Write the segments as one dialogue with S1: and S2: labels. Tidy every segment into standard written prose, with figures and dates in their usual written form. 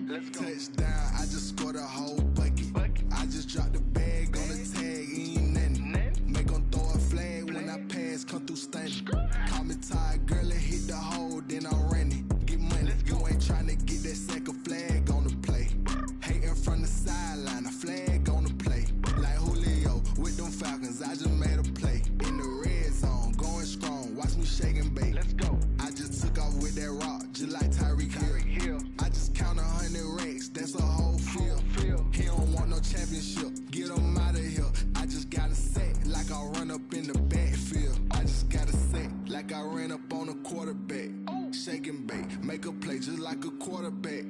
S1: Touchdown, I just scored a whole bucket. I just dropped the bag on the tag, ain't nothing. Make 'em throw a flag when I pass, come through stunning. Call me tired, girl, and hit the hole, then I'm running. Get money, you ain't tryna get that second flag on the play. Hating from the sideline, a flag on the play. Like Julio with them Falcons, I just made a play. In the red zone, going strong, watch me shake and bake. Let's go. I just took off with that rock, just like Tyreek Hill. I just count 100 racks, that's a whole field. He don't want no championship, get him out of here. I just got a set, like I run up in the backfield. I just got a set, like I ran up on a quarterback. Shake and bake, make a play just like a quarterback.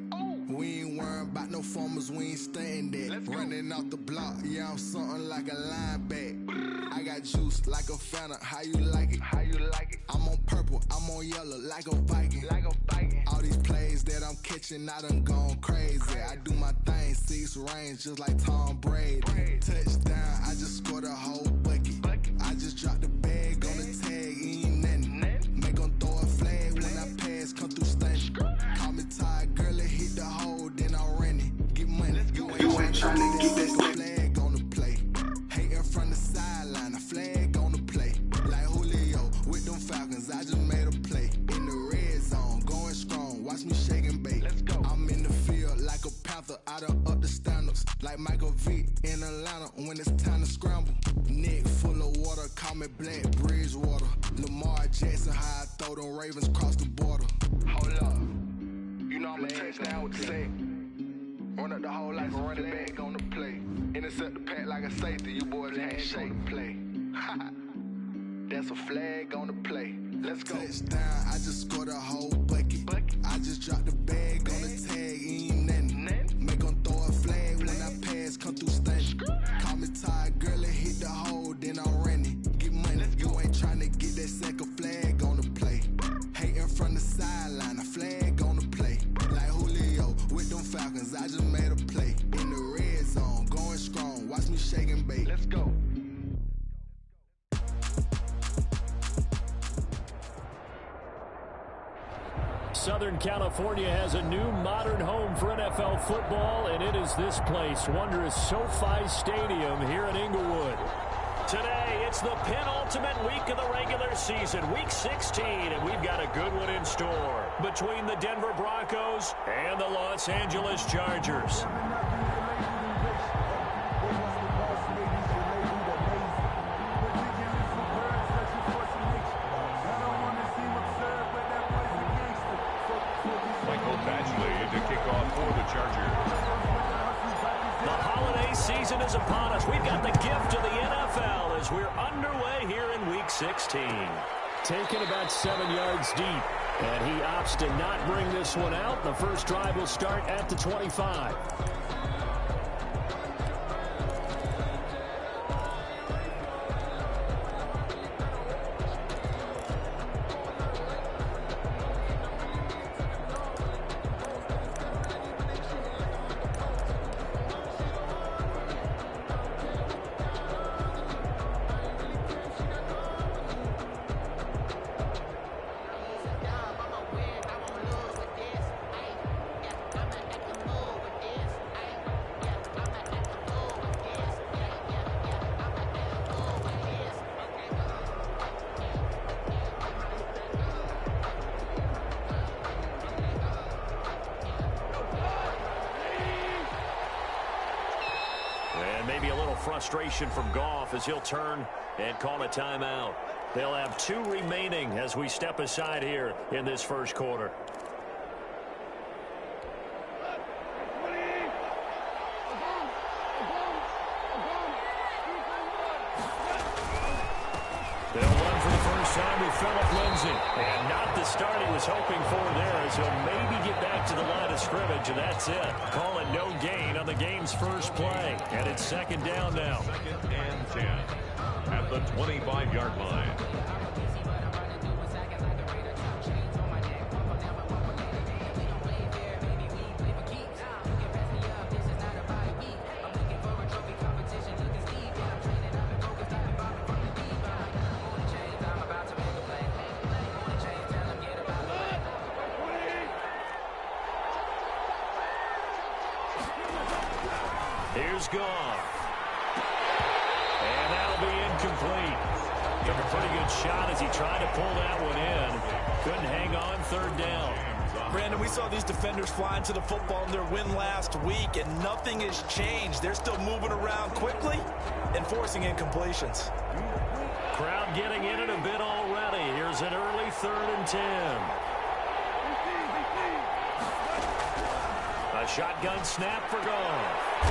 S1: We ain't worrying about no formers, we ain't staying there. Running off the block, yeah, I'm something like a linebacker. I got juice like a Phanatic, how you like it? I'm on purple, I'm on yellow, like a Viking. All these plays that I'm catching, I done gone crazy. I do my thing, 6 range, just like Tom Brady. Touchdown, I just scored a whole bucket. I just dropped the bag on the tag, ain't nothing. Make 'em throw a flag when I pass, come through stunning. Call me tired, girl, and hit the hole, then I'm running. Get money, you ain't tryna get that flag on the play. Hating from the sideline, a flag on the play. Like Julio with them Falcons, I just made a play. In the red zone, going strong, watch me shake and bake. I'm in the field like a Panther, I done up the standards. Like Michael Vick in Atlanta when it's time to scramble. Neck full of water, call me Black Bridgewater. Lamar Jackson, how I throw them Ravens cross the border. Hold up, you know I'm a touchdown with the sack. Run up the hole like a running back on the play. Intercept the pack like a safety, you boys ain't shake play. That's a flag on the play. Let's go. Touchdown, I just scored a whole bucket. I just dropped the bag on the tag, ain't nothing. Make 'em throw a flag when I pass, come through stunning. Call me tired, girl, and hit the hole, then I'm running. Get money, you ain't tryna get that second flag on the play. Hating from the sideline, a flag on the play. Like Julio with them Falcons, I just made a play. In the red zone, going strong, watch me shake and bake. Let's go.
S2: Southern California has a new modern home for NFL football, and it is this place, wondrous SoFi Stadium here in Inglewood. Today, it's the penultimate week of the regular season, week 16, and we've got a good one in store between the Denver Broncos and the Los Angeles Chargers. Season is upon us. We've got the gift of the NFL as we're underway here in week 16. Taken about 7 yards deep, and he opts to not bring this one out. The first drive will start at the 25. Maybe a little frustration from Goff as he'll turn and call a timeout. They'll have 2 remaining as we step aside here in this first quarter. They'll run for the first time with Philip Lindsay. And not the start he was hoping for there as he'll maybe get back to the line of scrimmage, and that's it. Call it no gain on the game's first play. And it's second down now.
S3: 2nd and 10 at the 25-yard line.
S2: Here's Goff. And that'll be incomplete. Took a pretty good shot as he tried to pull that one in. Couldn't hang on, third down.
S4: Brandon, we saw these defenders flying to the football in their win last week, and nothing has changed. They're still moving around quickly and forcing incompletions.
S2: Crowd getting in it a bit already. Here's an early 3rd and 10. A shotgun snap for Goff.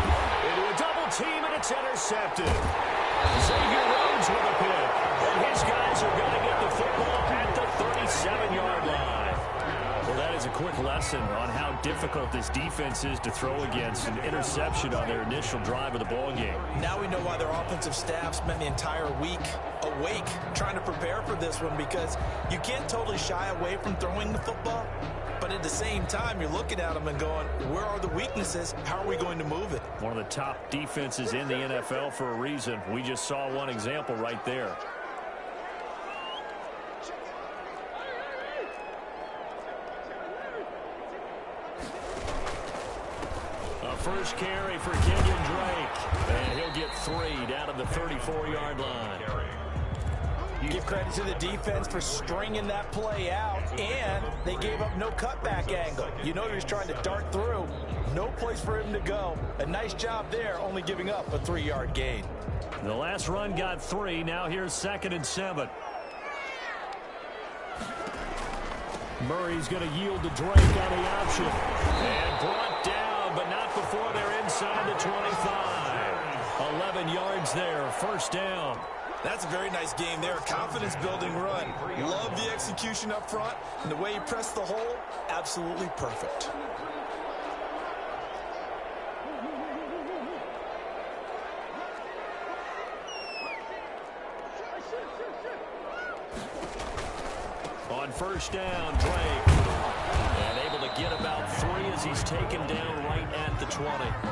S2: Into a double team, and it's intercepted. Xavier Rhodes with a pick. And his guys are going to get the football at the 37-yard line. Well, that is a quick lesson on how difficult this defense is to throw against. An interception on their initial drive of the ball game.
S4: Now we know why their offensive staff spent the entire week awake trying to prepare for this one, because you can't totally shy away from throwing the football. But at the same time, you're looking at them and going, where are the weaknesses? How are we going to move it?
S2: One of the top defenses in the NFL for a reason. We just saw one example right there. A first carry for Kenyon Drake. And he'll get 3 down at the 34-yard line.
S4: Give credit to the defense for stringing that play out, and they gave up no cutback angle. You know he was trying to dart through. No place for him to go. A nice job there, only giving up a 3-yard gain.
S2: The last run got 3. Now here's 2nd and 7. Murray's going to yield to Drake on the option. And brought down, but not before they're inside the 25. 11 yards there, first down.
S4: That's a very nice game there. Confidence-building run. Love the execution up front, and the way he pressed the hole, absolutely perfect.
S2: On first down, Drake. And able to get about 3 as he's taken down right at the 20.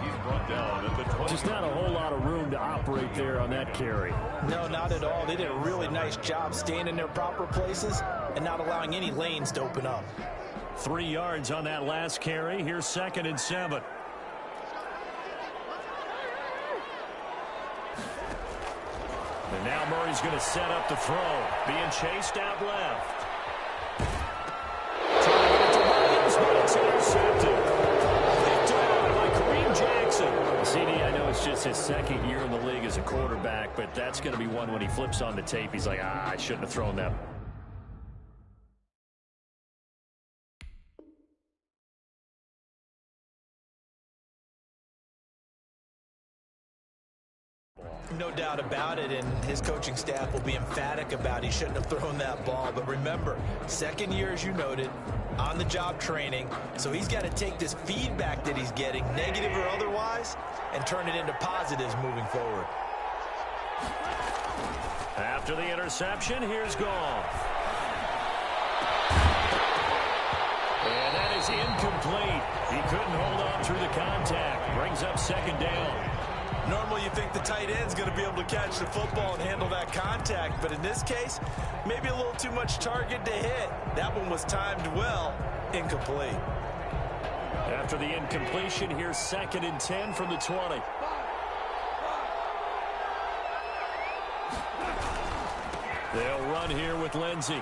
S3: He's brought down at the 20.
S2: Just not a whole lot of room to operate there on that carry.
S4: No, not at all. They did a really nice job staying in their proper places and not allowing any lanes to open up.
S2: 3 yards on that last carry. Here's 2nd and 7. And now Murray's going to set up the throw. Being chased out left. Trying to get it to Williams, but it's intercepted. Picked off by Kareem Jackson. CD, I know it's just his 2nd year in the league as a quarterback, but that's going to be one when he flips on the tape. He's like, I shouldn't have thrown that.
S4: No doubt about it, and his coaching staff will be emphatic about he shouldn't have thrown that ball. But remember, 2nd year, as you noted, on-the-job training, so he's got to take this feedback that he's getting, negative or otherwise, and turn it into positives moving forward.
S2: After the interception, here's Goff. And that is incomplete. He couldn't hold on through the contact. Brings up 2nd down.
S4: Normally you think the tight end's going to be able to catch the football and handle that contact, but in this case, maybe a little too much target to hit. That one was timed well, incomplete.
S2: After the incompletion, here's 2nd and 10 from the 20. They'll run here with Lindsey.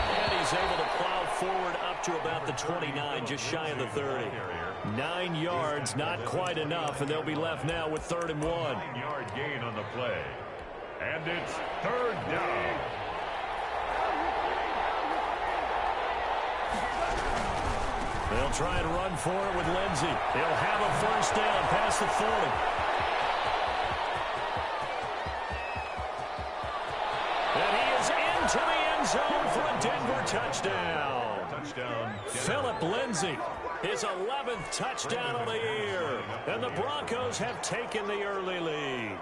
S2: And he's able to plow forward up to about the 29, just shy of the 30. 9 yards, not quite enough, and they'll be left now with 3rd and 1.
S3: 9-yard gain on the play. And it's 3rd down.
S2: They'll try and run for it with Lindsey. They'll have a first down past the 40. And he is into the end zone for a Denver touchdown. Philip Lindsey, his 11th touchdown of the year. And the Broncos have taken the early lead.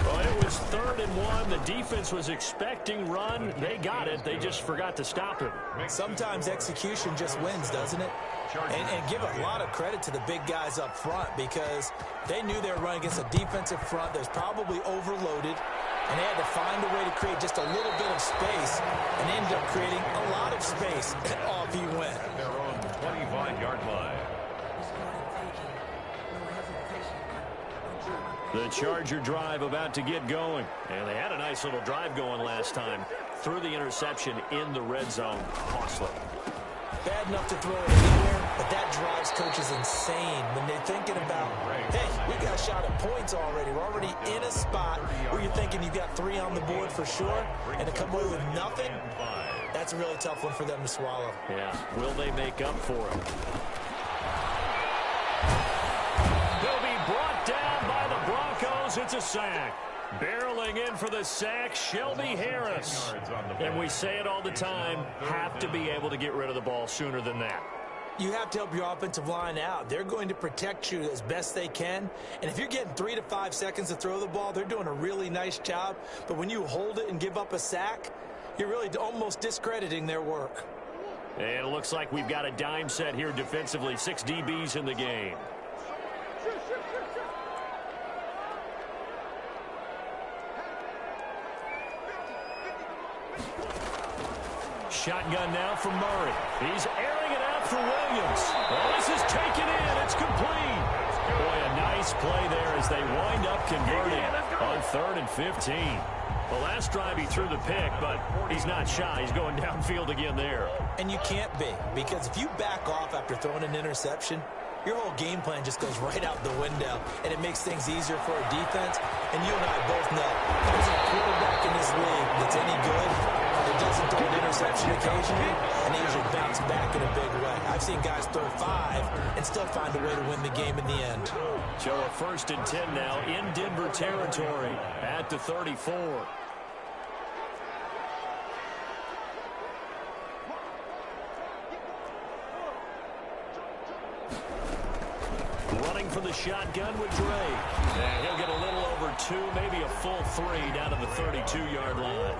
S2: Well, it was 3rd and 1. The defense was expecting run. They got it. They just forgot to stop him.
S4: Sometimes execution just wins, doesn't it? And give a lot of credit to the big guys up front, because they knew they were running against a defensive front that was probably overloaded, and they had to find a way to create just a little bit of space, and ended up creating a lot of space, and off he went.
S3: Their own 25-yard line.
S2: The Charger drive about to get going. And they had a nice little drive going last time. Threw the interception in the red zone. Costly.
S4: Bad enough to throw it anywhere, but that drives coaches insane when they're thinking about, hey, we got a shot at points already. We're already in a spot where you're thinking you got 3 on the board for sure, and to come away with nothing, that's a really tough one for them to swallow.
S2: Yeah, will they make up for it? He'll be brought down by the Broncos. It's a sack. Barreling in for the sack, Shelby Harris. And we say it all the time, have to be able to get rid of the ball sooner than that.
S4: You have to help your offensive line out. They're going to protect you as best they can. And if you're getting 3 to 5 seconds to throw the ball, they're doing a really nice job. But when you hold it and give up a sack, you're really almost discrediting their work.
S2: And it looks like we've got a dime set here defensively. 6 DBs in the game. Shotgun now for Murray. He's airing it out for Williams. Well, this is taken in. It's complete. Boy, a nice play there as they wind up converting on 3rd and 15. The last drive he threw the pick, but he's not shy. He's going downfield again there.
S4: And you can't be, because if you back off after throwing an interception, your whole game plan just goes right out the window, and it makes things easier for a defense. And you and I both know, if there's a quarterback in this league that's any good, it doesn't throw an interception occasionally, and they usually bounce back in a big way. I've seen guys throw 5 and still find a way to win the game in the end.
S2: So a 1st and 10 now in Denver territory at the 34. Running for the shotgun with Drake. And he'll get a little over 2, maybe a full 3 down to the 32-yard line.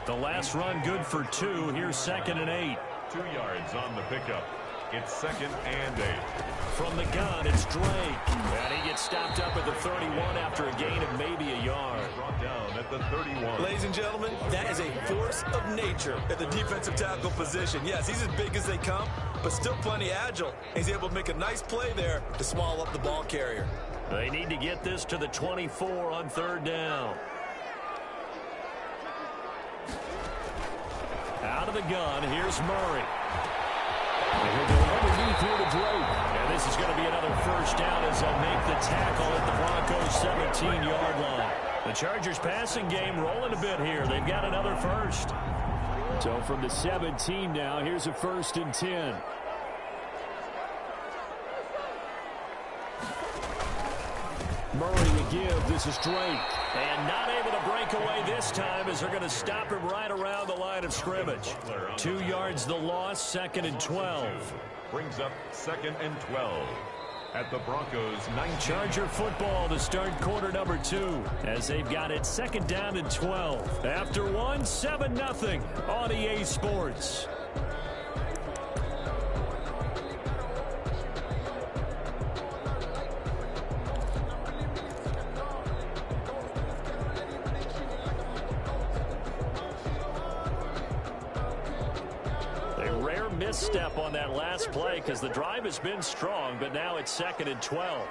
S2: The last run good for 2. Here's 2nd and 8.
S3: 2 yards on the pickup. It's 2nd and 8.
S2: From the gun, it's Drake. And he gets stopped up at the 31 after a gain of maybe a yard.
S3: Brought down at the 31.
S4: Ladies and gentlemen, that is a force of nature at the defensive tackle position. Yes, he's as big as they come, but still plenty agile. He's able to make a nice play there to swallow up the ball carrier.
S2: They need to get this to the 24 on 3rd down. Out of the gun, here's Murray. And he'll go underneath here to Drake. And this is going to be another 1st down as they'll make the tackle at the Broncos' 17-yard line. The Chargers passing game rolling a bit here. They've got another 1st. So from the 17 now, here's a 1st and 10. Murray to give. This is Drake. And not able to break away this time as they're going to stop him right around the line of scrimmage. 2 yards the loss, 2nd and 12.
S3: Brings up 2nd and 12. At the Broncos' 19.
S2: Charger football to start quarter number 2 as they've got it 2nd down and 12. After 1, 7-0 on EA Sports. Misstep on that last play because the drive has been strong, but now it's 2nd and 12.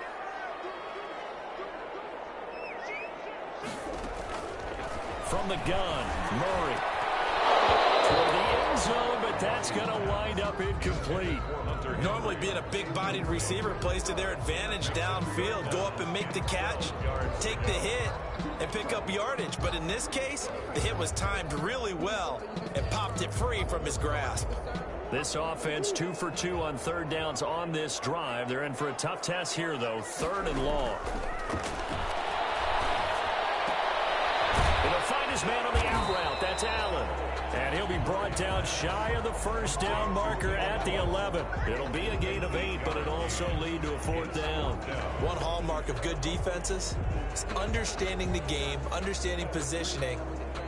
S2: From the gun, Murray. Toward the end zone, but that's going to wind up incomplete.
S4: Normally being a big-bodied receiver plays to their advantage downfield. Go up and make the catch, take the hit, and pick up yardage. But in this case, the hit was timed really well and popped it free from his grasp.
S2: This offense 2 for 2 on 3rd downs on this drive. They're in for a tough test here, though. 3rd and long. He'll find his man on the out route. That's Allen. And he'll be brought down shy of the 1st down marker at the 11. It'll be a gain of 8, but it'll also lead to a 4th down.
S4: One hallmark of good defenses is understanding the game, understanding positioning,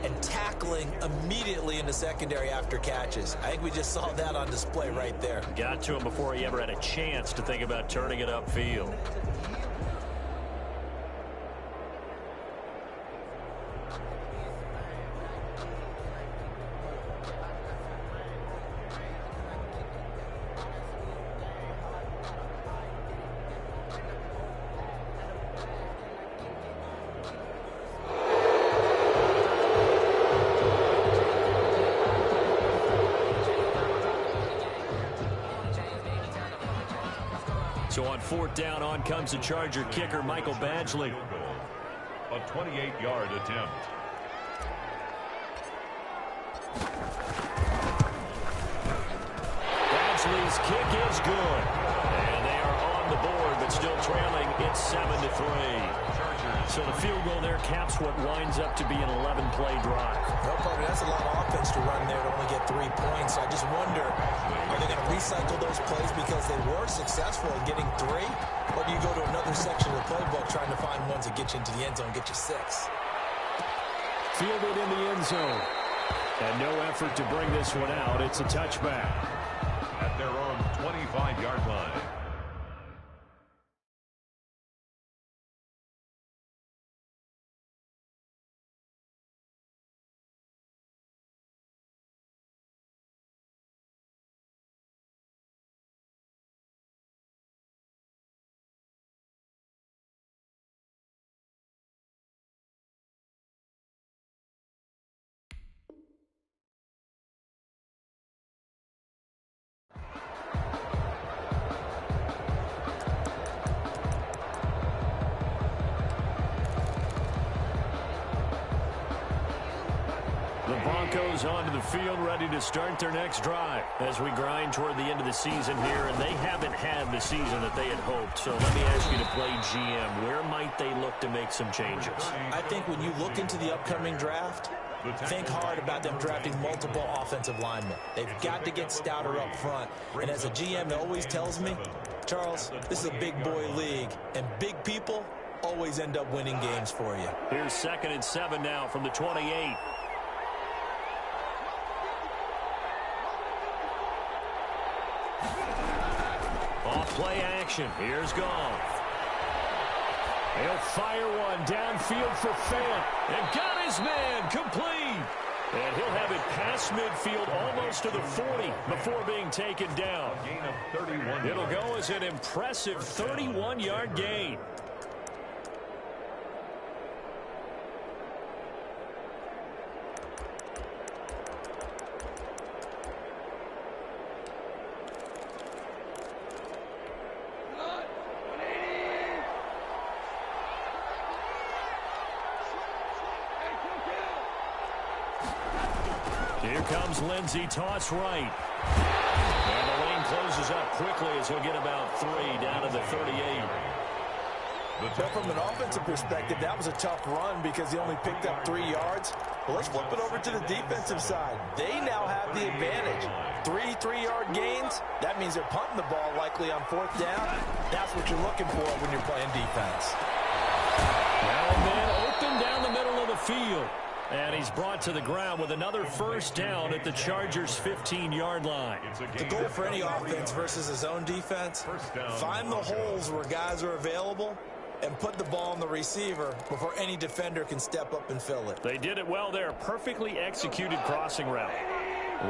S4: and tackling immediately in the secondary after catches. I think we just saw that on display right there.
S2: Got to him before he ever had a chance to think about turning it upfield. So on 4th down, on comes the Charger kicker, Michael Badgley.
S3: A 28-yard attempt.
S2: Badgley's kick is good. And they are on the board, but still trailing. It's 7-3. So the field goal there caps what winds up to be an 11-play drive.
S4: No problem. That's a lot of offense to run there to only get 3 points. I just wonder, are they going to recycle those plays because they were successful in getting 3? Or do you go to another section of the playbook trying to find ones that get you into the end zone, get you 6?
S2: Fielded in the end zone. And no effort to bring this one out. It's a touchback.
S3: At their own 25-yard line.
S2: The Broncos onto the field, ready to start their next drive as we grind toward the end of the season here, and they haven't had the season that they had hoped. So let me ask you to play GM. Where might they look to make some changes?
S4: I think when you look into the upcoming draft, think hard about them drafting multiple offensive linemen. They've got to get stouter up front. And as a GM, it always tells me, Charles, this is a big boy league, and big people always end up winning games for you.
S2: Here's 2nd and 7 now from the 28. Off-play action. Here's Goff. He'll fire one downfield for Fant. And got his man complete. And he'll have it past midfield almost to the 40 before being taken down.
S3: A gain of 31.
S2: It'll go as an impressive 31-yard gain. Here comes Lindsey, toss right. And the lane closes up quickly as he'll get about 3 down to the 38.
S4: But from an offensive perspective, that was a tough run because he only picked up 3 yards. Well, let's flip it over to the defensive side. They now have the advantage. 3 3-yard gains. That means they're punting the ball likely on 4th down. That's what you're looking for when you're playing defense.
S2: Now a man open down the middle of the field. And he's brought to the ground with another 1st down at the Chargers' 15-yard line.
S4: The goal for any offense versus his own defense, find the holes where guys are available and put the ball on the receiver before any defender can step up and fill it.
S2: They did it well there. Perfectly executed crossing route.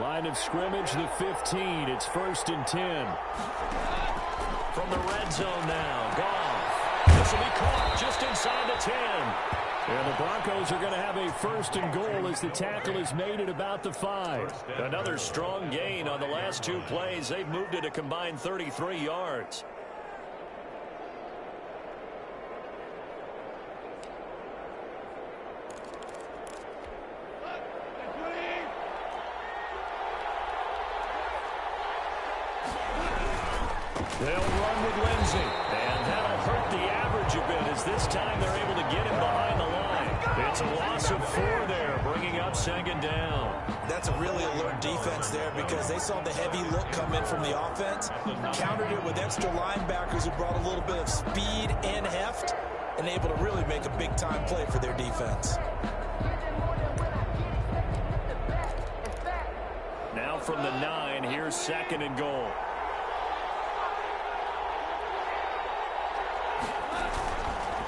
S2: Line of scrimmage, the 15. It's 1st and 10. From the red zone now, Goff. This will be caught just inside the 10. And the Broncos are going to have a 1st and goal as the tackle is made at about the 5. Another strong gain on the last 2 plays. They've moved it a combined 33 yards. They'll run with Lindsey. And that'll hurt the average a bit as this time they're able to get him behind the line. It's a loss of 4 there, bringing up 2nd down.
S4: That's a really alert defense there because they saw the heavy look come in from the offense, countered it with extra linebackers who brought a little bit of speed and heft, and able to really make a big-time play for their defense.
S2: Now from the 9, here's 2nd and goal.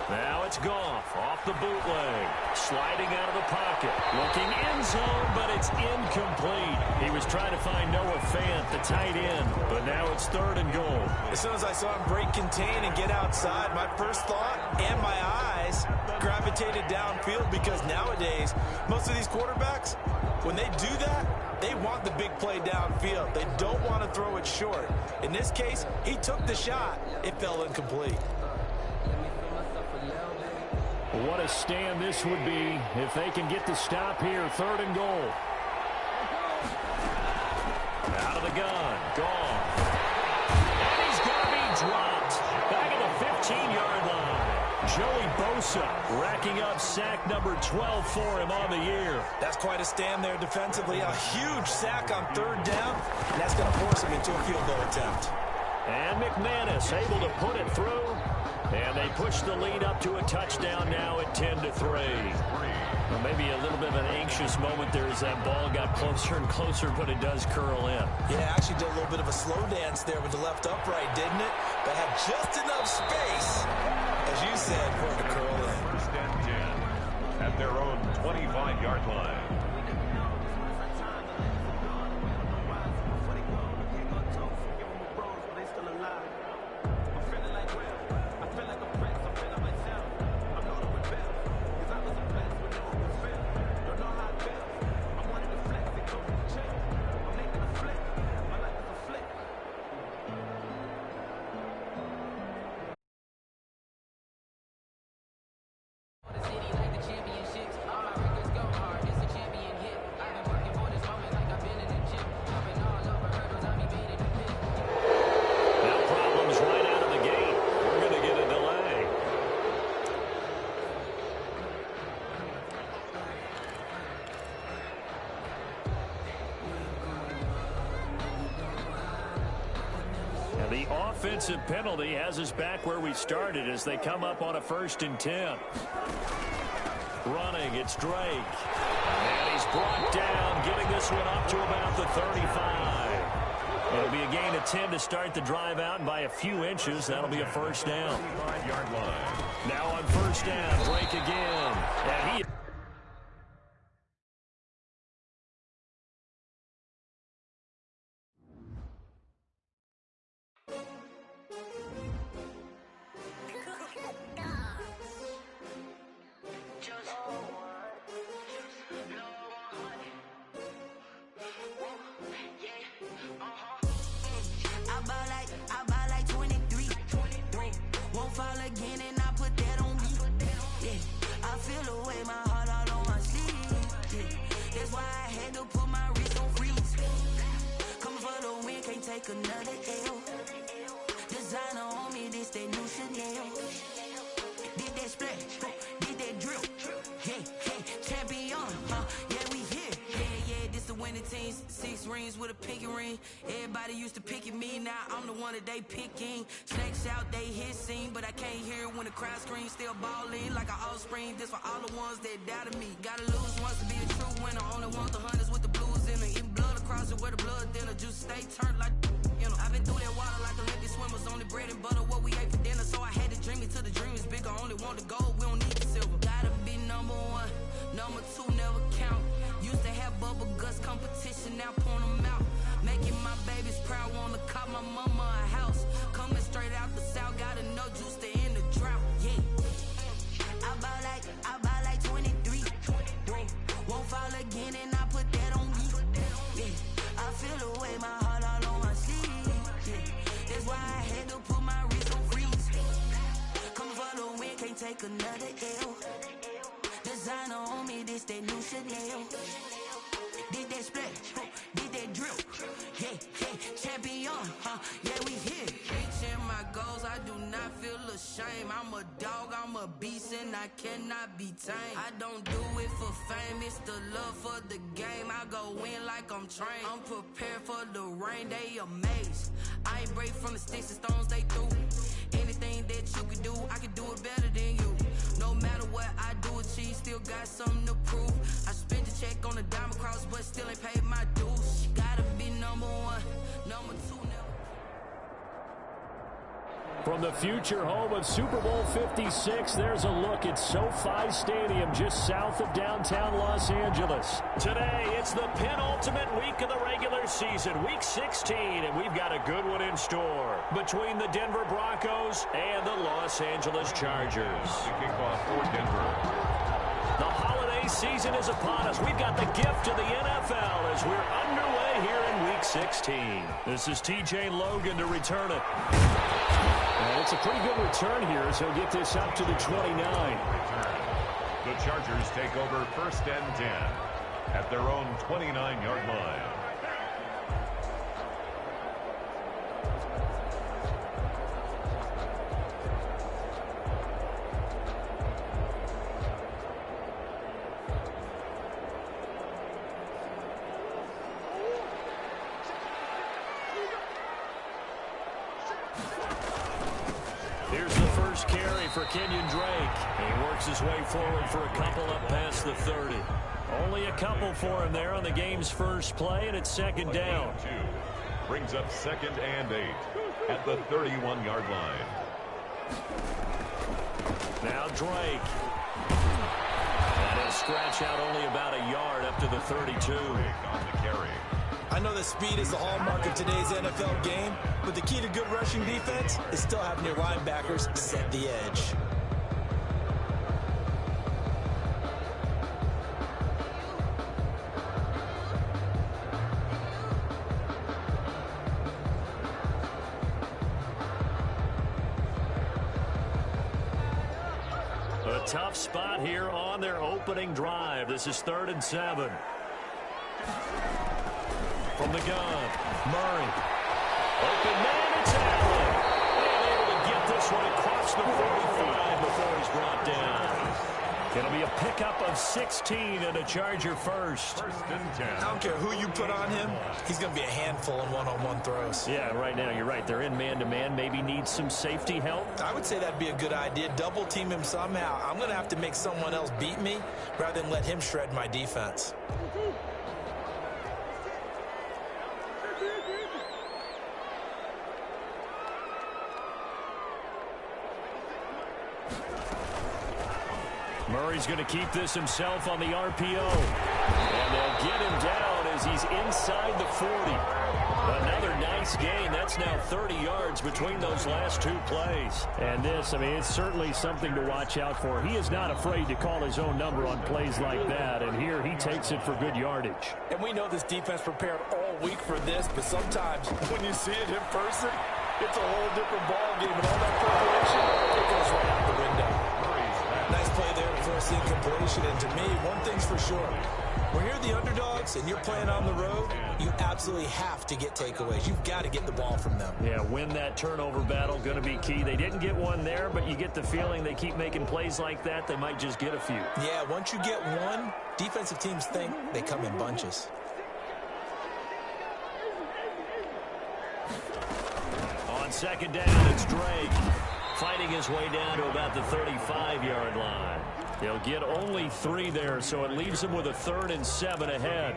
S2: Now it's It's Goff off the bootleg. Sliding out of the pocket. Looking end zone, but it's incomplete. He was trying to find Noah Fant, the tight end, but now it's 3rd and goal.
S4: As soon as I saw him break contain and get outside, my first thought and my eyes gravitated downfield, because nowadays, most of these quarterbacks, when they do that, they want the big play downfield. They don't want to throw it short. In this case, he took the shot. It fell incomplete.
S2: What a stand this would be if they can get the stop here. 3rd and goal. Out of the gun. Gone. And he's going to be dropped. Back at the 15-yard line. Joey Bosa racking up sack number 12 for him on the year.
S4: That's quite a stand there defensively. A huge sack on 3rd down, and that's going to force him into a field goal attempt.
S2: And McManus able to put it through. And they push the lead up to a touchdown now at 10-3. Well, maybe a little bit of an anxious moment there as that ball got closer and closer, but it does curl in.
S4: Yeah, actually did a little bit of a slow dance there with the left upright, didn't it? But had just enough space, as you said, for it to curl in.
S3: 1st and 10 at their own 25-yard line.
S2: The offensive penalty has us back where we started as they come up on a 1st and 10. Running, it's Drake. And he's brought down, getting this one up to about the 35. It'll be a gain of 10 to start the drive out, and by a few inches, that'll be a 1st down.
S3: 5-yard line.
S2: Now on 1st down, Drake again. And he...
S5: I buy like 23. Won't fall again and I put that on me. Yeah, I feel away my heart all on my sleeve. Yeah, that's why I had to put my wrist on freeze. Coming for the win, can't take another L. Designer on me, this that new Chanel. Did that splash, did that drill. Yeah, champion, yeah, we here. Yeah, this the winning team. 6 rings with a pinky ring. Everybody used to picking me, now I'm the one that they picking. Snakes out, they hissing, but I can't hear when the crowd screams. Still balling like an offspring. This for all the ones that doubted me. Gotta lose once to be a true winner. Only want the hunters with the blues in it. Eating blood across it where the blood dinner. Juice stay turned like, you know. I've been through that water like Olympic swimmers. Only bread and butter, what we ate for dinner. So I had to dream it till the dream is bigger. Only want the gold, we don't need the silver. Gotta be number 1, number 2 never count. Used to have bubble guts competition, now point them out. Making my babies proud, wanna cop my mama a house. Coming straight out the south, got enough juice to end the drought. Yeah, I buy like 23. Won't fall again and I put that on me. Yeah, I feel away my heart all on my sleeve. Yeah, that's why I had to put my wrist on freeze. Coming for the win, can't take another L. Designer on me, this that new Chanel. Did that splash, did that drill. Yeah, champion, yeah, we here. Reaching my goals, I do not feel ashamed. I'm a dog, I'm a beast, and I cannot be tamed. I don't do it for fame, it's the love for the game. I go in like I'm trained. I'm prepared for the rain, they amazed. I ain't break from the sticks and stones they threw. Anything that you can do, I can do it better than you. No matter what I do, achieve, still got something to prove. I spent the check on the diamond cross, but still ain't paid my dues. Gotta be number 1, number 2 never.
S2: From the future home of Super Bowl 56, there's a look at SoFi Stadium just south of downtown Los Angeles. Today, it's the penultimate week of the regular season, week 16, and we've got a good one in store between the Denver Broncos and the Los Angeles Chargers.
S3: The kickoff for Denver.
S2: The holiday season is upon us. We've got the gift of the NFL as we're underway here in week 16. This is TJ Logan to return it. And it's a pretty good return here, so he'll get this up to the 29.
S3: The Chargers take over 1st and 10 at their own 29-yard line.
S2: Here's the first carry for Kenyon Drake. He works his way forward for a couple up past the 30. Only a couple for him there on the game's first play, and it's second down.
S3: Brings up 2nd and 8 at the 31-yard line.
S2: Now Drake. And he'll scratch out only about a yard up to the 32.
S3: On the carry.
S4: I know that speed is the hallmark of today's NFL game, but the key to good rushing defense is still having your linebackers set the edge. A
S2: tough spot here on their opening drive. This is 3rd and 7. From the gun, Murray. Open man, it's Allen. And able to get this one across the 45 before he's brought down. It'll be a pickup of 16 and a Charger first.
S3: 1st and 10.
S4: I don't care who you put on him, he's going to be a handful in one-on-one throws.
S2: Yeah, right now you're right. They're in man-to-man. Maybe needs some safety help.
S4: I would say that'd be a good idea. Double team him somehow. I'm going to have to make someone else beat me rather than let him shred my defense.
S2: Murray's going to keep this himself on the RPO. And they'll get him down as he's inside the 40. Another nice gain. That's now 30 yards between those last two plays. And this, I mean, it's certainly something to watch out for. He is not afraid to call his own number on plays like that. And here he takes it for good yardage.
S6: And we know this defense prepared all week for this, but sometimes when you see it in person, it's a whole different ball game. And all that preparation, it goes right out the window.
S4: Nice play there to force the incompletion. And to me, one thing's for sure. When you're the underdogs and you're playing on the road, you absolutely have to get takeaways. You've got to get the ball from them.
S2: Yeah, win that turnover battle, going to be key. They didn't get one there, but you get the feeling they keep making plays like that, they might just get a few.
S4: Yeah, once you get one, defensive teams think they come in bunches.
S2: On second down, it's Drake. Fighting his way down to about the 35-yard line. They'll get only 3 there, so it leaves them with a 3rd and 7 ahead.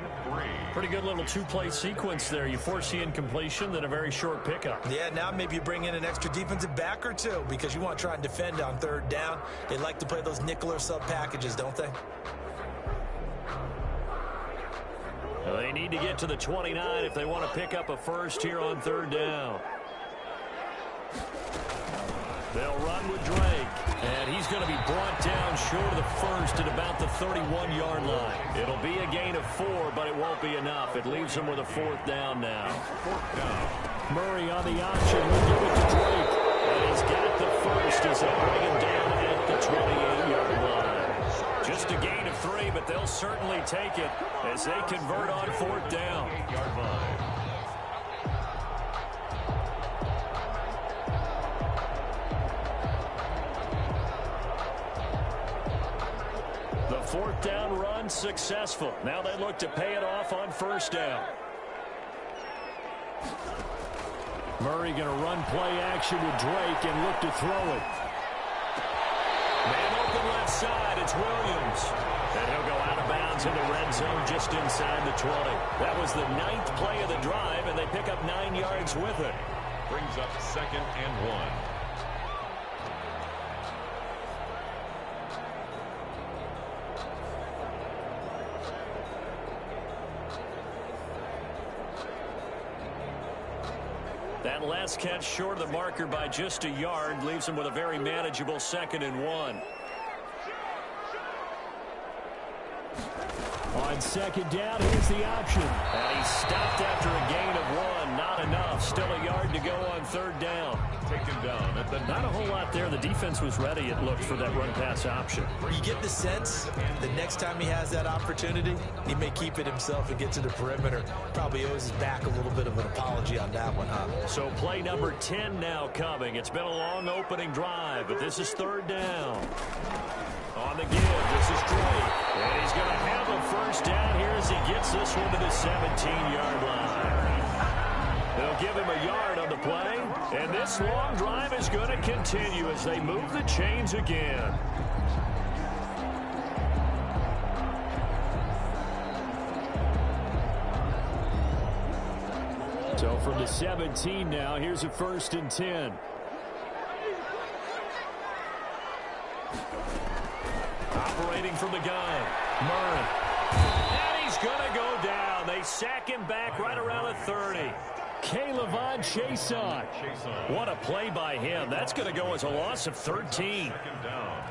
S2: Pretty good little two-play sequence there. You force the incompletion, then a very short pickup.
S4: Yeah, now maybe you bring in an extra defensive back or two because you want to try and defend on 3rd down. They like to play those nickel or sub packages, don't they?
S2: Well, they need to get to the 29 if they want to pick up a first here on 3rd down. They'll run with Drake, and he's going to be brought down short of the first at about the 31-yard line. It'll be a gain of 4, but it won't be enough. It leaves him with a 4th down now.
S3: 4th down.
S2: Murray on the option will give it to Drake, and he's got the first as they bring him down at the 28-yard line. Just a gain of 3, but they'll certainly take it as they convert on 4th down.
S3: 8-yard line.
S2: The 4th down run successful. Now they look to pay it off on 1st down. Murray going to run play action with Drake and look to throw it. Man open left side, it's Williams. And he'll go out of bounds in the red zone just inside the 20. That was the 9th play of the drive, and they pick up 9 yards with it.
S3: Brings up 2nd and 1.
S2: That last catch short of the marker by just a yard leaves him with a very manageable 2nd and 1. On 2nd down, here's the option. And he stopped after a gain of 1. Not enough. Still a yard to go on 3rd down.
S3: Taken down at the
S2: Not a whole lot there. The defense was ready, it looked, for that run-pass option.
S4: You get the sense the next time he has that opportunity, he may keep it himself and get to the perimeter. Probably owes his back a little bit of an apology on that one, huh?
S2: So play number 10 now coming. It's been a long opening drive, but this is 3rd down. On the give, this is Drake. And he's going to have a 1st down here as he gets this one to the 17-yard line. They'll give him a yard on the play, and this long drive is going to continue as they move the chains again. So from the 17 now, here's a 1st and 10. Operating from the gun, Murray. And he's going to go down. They sack him back right around the 30. K'Lavon Chaisson. What a play by him. That's going to go as a loss of 13.
S3: 2nd down.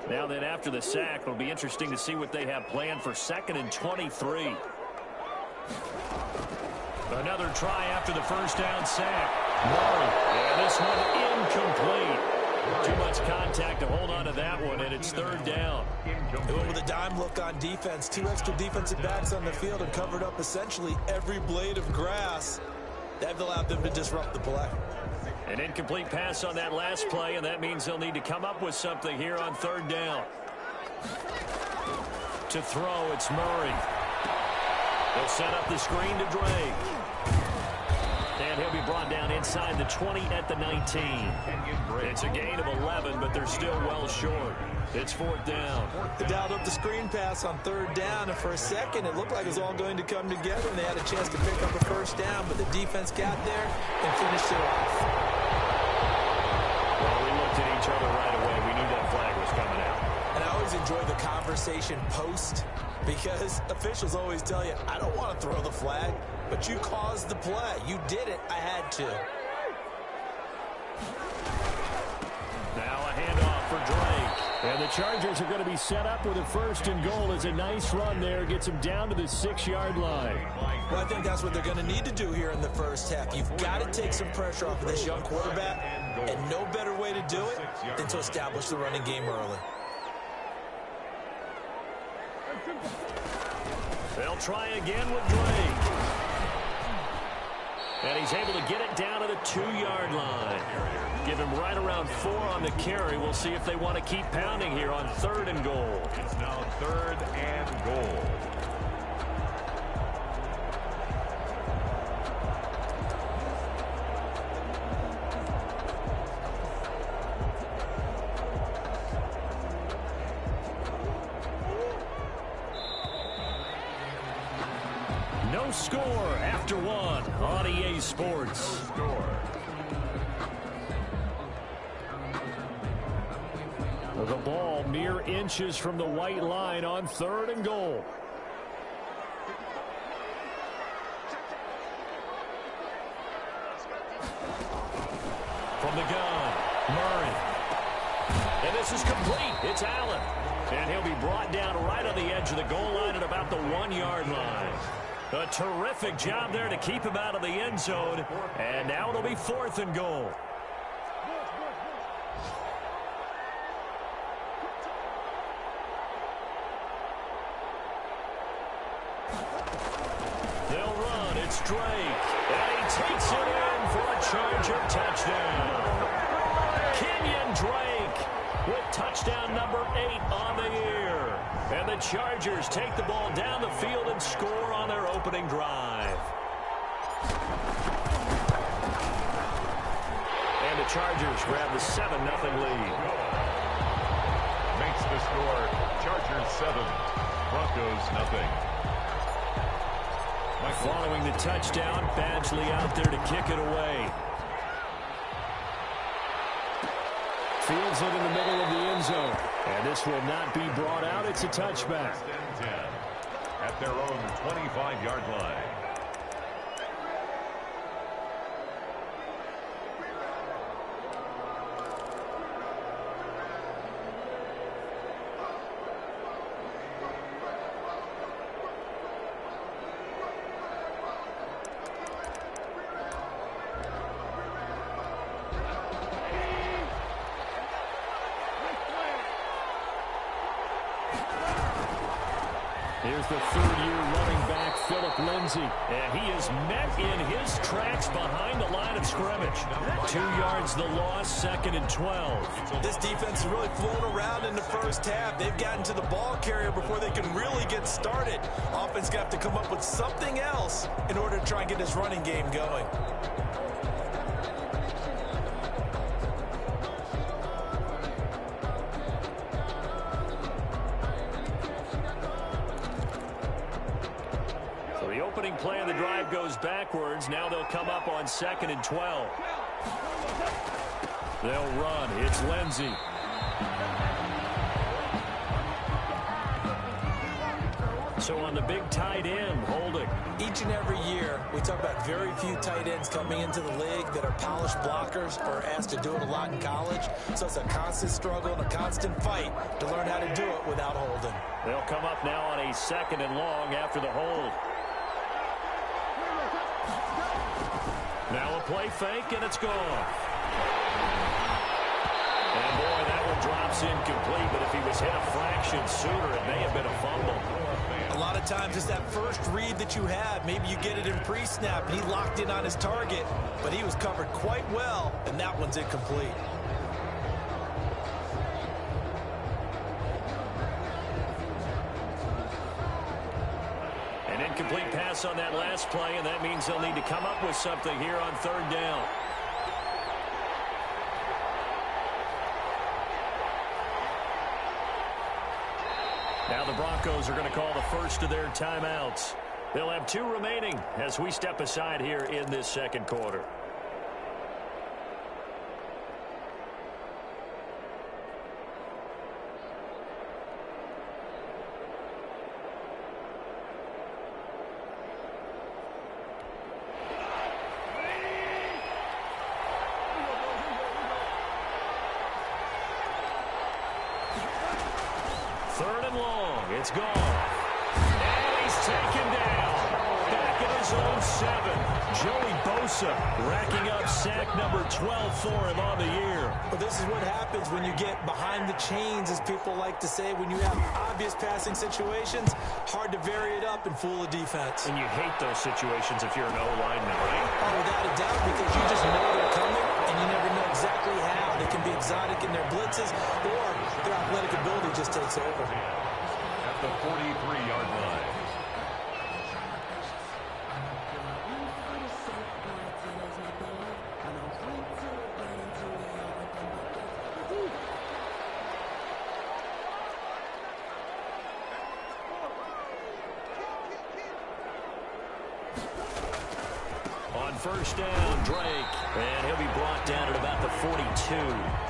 S2: Now then, after the sack, it'll be interesting to see what they have planned for 2nd and 23. Another try after the 1st down sack. Murray. And this one incomplete. Too much contact to hold on to that one, and it's 3rd down.
S4: They went with a dime look on defense. 2 extra defensive backs on the field and covered up essentially every blade of grass. That allowed them to disrupt the play.
S2: An incomplete pass on that last play, and that means they'll need to come up with something here on 3rd down. To throw, it's Murray. They'll set up the screen to Drake. And he'll be brought down inside the 20 at the 19. It's a gain of 11, but they're still well short. It's 4th down.
S4: They dialed up the screen pass on 3rd down, and for a second it looked like it was all going to come together, and they had a chance to pick up a 1st down, but the defense got there and finished it off.
S2: Well, we looked at each other right away. We knew that flag was coming out.
S4: And I always enjoy the conversation post, because officials always tell you, I don't want to throw the flag, but you caused the play. You did it. I had to.
S2: Now a handoff for Drake. And the Chargers are going to be set up with a 1st and goal as a nice run there. Gets them down to the 6-yard line.
S4: Well, I think that's what they're going to need to do here in the 1st half. You've got to take some pressure off of this young quarterback, and no better way to do it than to establish the running game early.
S2: They'll try again with Drake. And he's able to get it down to the 2-yard line. Give him right around 4 on the carry. We'll see if they want to keep pounding here on 3rd and goal.
S3: It's now 3rd and goal.
S2: No score after 1 on EA Sports. The ball mere inches from the white line on 3rd and goal. From the gun, Murray. And this is complete. It's Allen. And he'll be brought down right on the edge of the goal line at about the 1-yard line. A terrific job there to keep him out of the end zone. And now it'll be 4th and goal. They'll run. It's Drake. And he takes it in for a Charger touchdown. Kenyon Drake with touchdown number 8 on the year. And the Chargers take the ball down the field and score on their opening drive. And the Chargers grab the 7-0 lead.
S3: Makes the score Chargers 7, Broncos 0.
S2: Following the touchdown, Badgley out there to kick it away. fields it in the middle of the end zone. And this will not be brought out. It's a touchback.
S3: First and 10 at their own 25-yard line.
S2: Here's the third-year running back, Philip Lindsay. And he is met in his tracks behind the line of scrimmage. 2 yards the loss, 2nd and 12.
S4: This defense is really flown around in the first half. They've gotten to the ball carrier before they can really get started. Offense got to come up with something else in order to try and get this running game going.
S2: Play of the drive goes backwards. Now they'll come up on 2nd and 12. They'll run. It's Lindsay. So on the big tight end, holding.
S4: Each and every year, we talk about very few tight ends coming into the league that are polished blockers or asked to do it a lot in college. So it's a constant struggle and a constant fight to learn how to do it without holding.
S2: They'll come up now on a 2nd and long after the hold. Now a play fake, and it's gone. And boy, that one drops incomplete, but if he was hit a fraction sooner, it may have been a fumble.
S4: A lot of times it's that first read that you have. Maybe you get it in pre-snap, and he locked in on his target, but he was covered quite well, and that one's incomplete.
S2: Incomplete pass on that last play, and that means they'll need to come up with something here on 3rd down. Now the Broncos are going to call the first of their timeouts. They'll have 2 remaining as we step aside here in this 2nd quarter. It's gone. And he's taken down. Back at his own 7. Joey Bosa racking up sack number 12 for him on the year.
S4: Well, this is what happens when you get behind the chains, as people like to say. When you have obvious passing situations, hard to vary it up and fool a defense.
S2: And you hate those situations if you're an O-lineman, right?
S4: Oh, without a doubt, because you just know they're coming, and you never know exactly how. They can be exotic in their blitzes, or their athletic ability just takes over.
S3: The 43-yard line.
S2: On 1st down, Drake, and he'll be brought down at about the 42.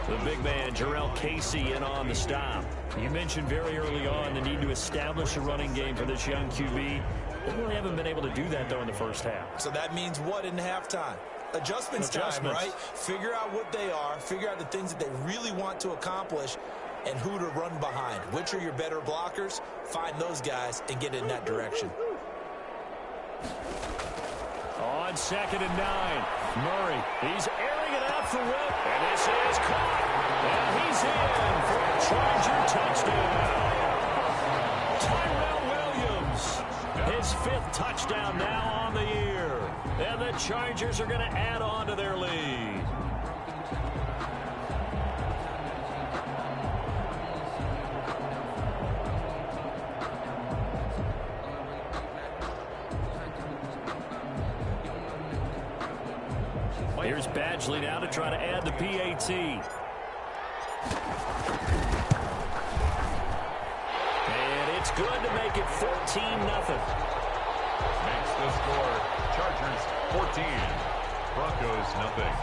S2: The big man, Jarrell Casey, in on the stop. You mentioned very early on the need to establish a running game for this young QB. They really haven't been able to do that, though, in the first half.
S4: So that means what in halftime? Adjustments time, right? Figure out what they are, figure out the things that they really want to accomplish, and who to run behind. Which are your better blockers? Find those guys and get in that direction.
S2: On 2nd and 9, Murray, he's airing it out for Whip, and this is caught, and he's in for a Charger touchdown. Tyrell Williams, his 5th touchdown now on the year, and the Chargers are going to add on to their lead. Here's Badgley now to try to add the PAT. And it's good to make it 14-0.
S3: Makes the score Chargers 14, Broncos nothing.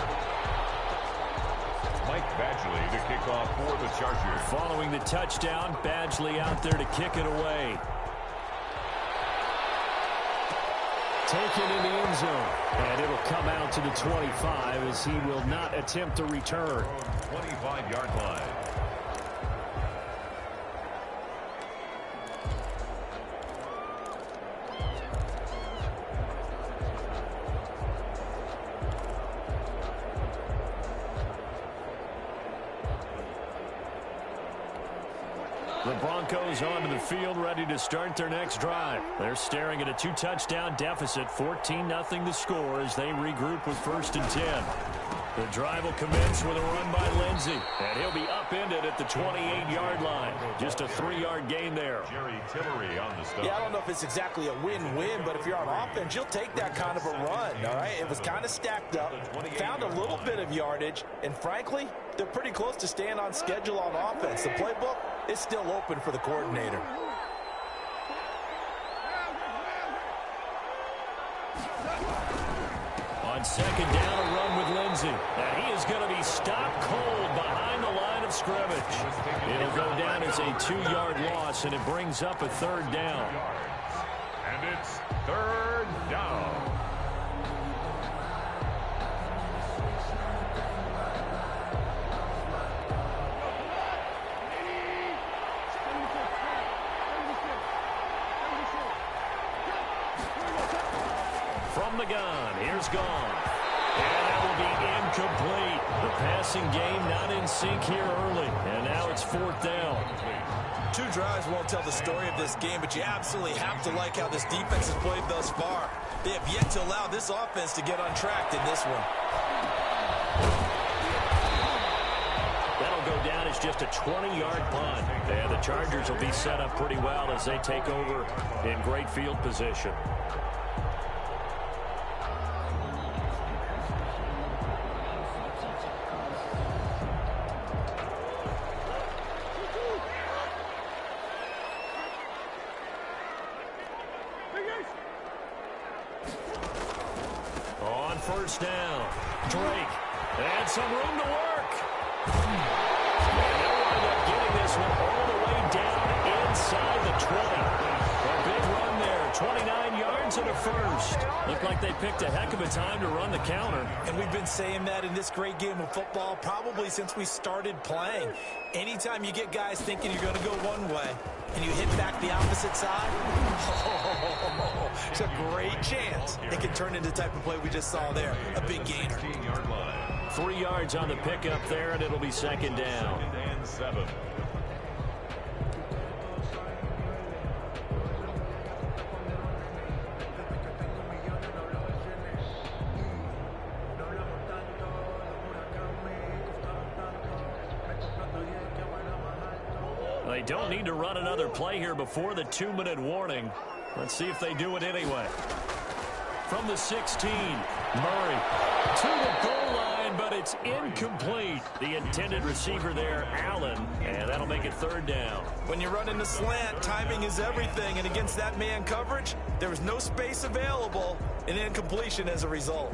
S3: Mike Badgley to kick off for the Chargers.
S2: Following the touchdown, Badgley out there to kick it away. Taken in the end zone. And it'll come out to the 25 as he will not attempt to return.
S3: 25-yard line.
S2: The Broncos onto the field, ready to start their next drive. They're staring at a 2-touchdown deficit, 14-0 the score as they regroup with 1st and 10. The drive will commence with a run by Lindsey, and he'll be upended at the 28-yard line. Just a 3-yard gain there.
S3: Jerry Tillery on the stop.
S4: Yeah, I don't know if it's exactly a win-win, but if you're on offense, you'll take that kind of a run, all right? It was kind of stacked up, found a little bit of yardage, and frankly, they're pretty close to staying on schedule on offense. The playbook is still open for the coordinator.
S2: On 2nd down, a run with Lindsey. And he is going to be stopped cold behind the line of scrimmage. It'll go down as a 2-yard loss, and it brings up a 3rd down.
S3: And it's 3rd down.
S2: From the gun, here's gone. And that will be incomplete. The passing game not in sync here early. And now it's 4th down.
S4: 2 drives won't tell the story of this game, but you absolutely have to like how this defense has played thus far. They have yet to allow this offense to get untracked in this one.
S2: That'll go down as just a 20-yard punt. And the Chargers will be set up pretty well as they take over in great field position. On 1st down, Drake, and some room to work. And they'll wind up getting this one all the way down inside the 20. A big run there, 29 yards and a 1st. Looked like they picked a heck of a time to run the counter.
S4: And we've been saying that in this great game of football probably since we started playing. Anytime you get guys thinking you're going to go one way and you hit back the opposite side, it's a great chance it can turn into the type of play we just saw there, a big gainer.
S3: 15-yard line.
S2: 3 yards on the pickup there, and it'll be 2nd down.
S3: 2nd and 7.
S2: They don't need to run another play here before the 2-minute warning. Let's see if they do it anyway. From the 16, Murray to the goal line, but it's incomplete. The intended receiver there, Allen, and that'll make it 3rd down.
S4: When you run in the slant, timing is everything, and against that man coverage, there was no space available, and incompletion as a result.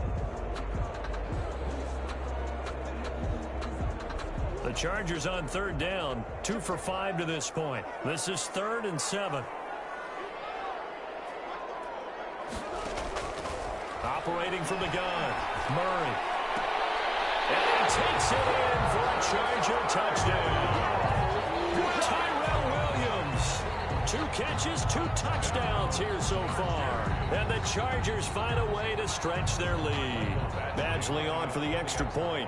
S2: The Chargers on 3rd down, 2 for 5 to this point. This is 3rd and 7. Operating from the gun, Murray. And he takes it in for a Charger touchdown. Tyrell Williams. 2 catches, 2 touchdowns here so far. And the Chargers find a way to stretch their lead. Badgley on for the extra point.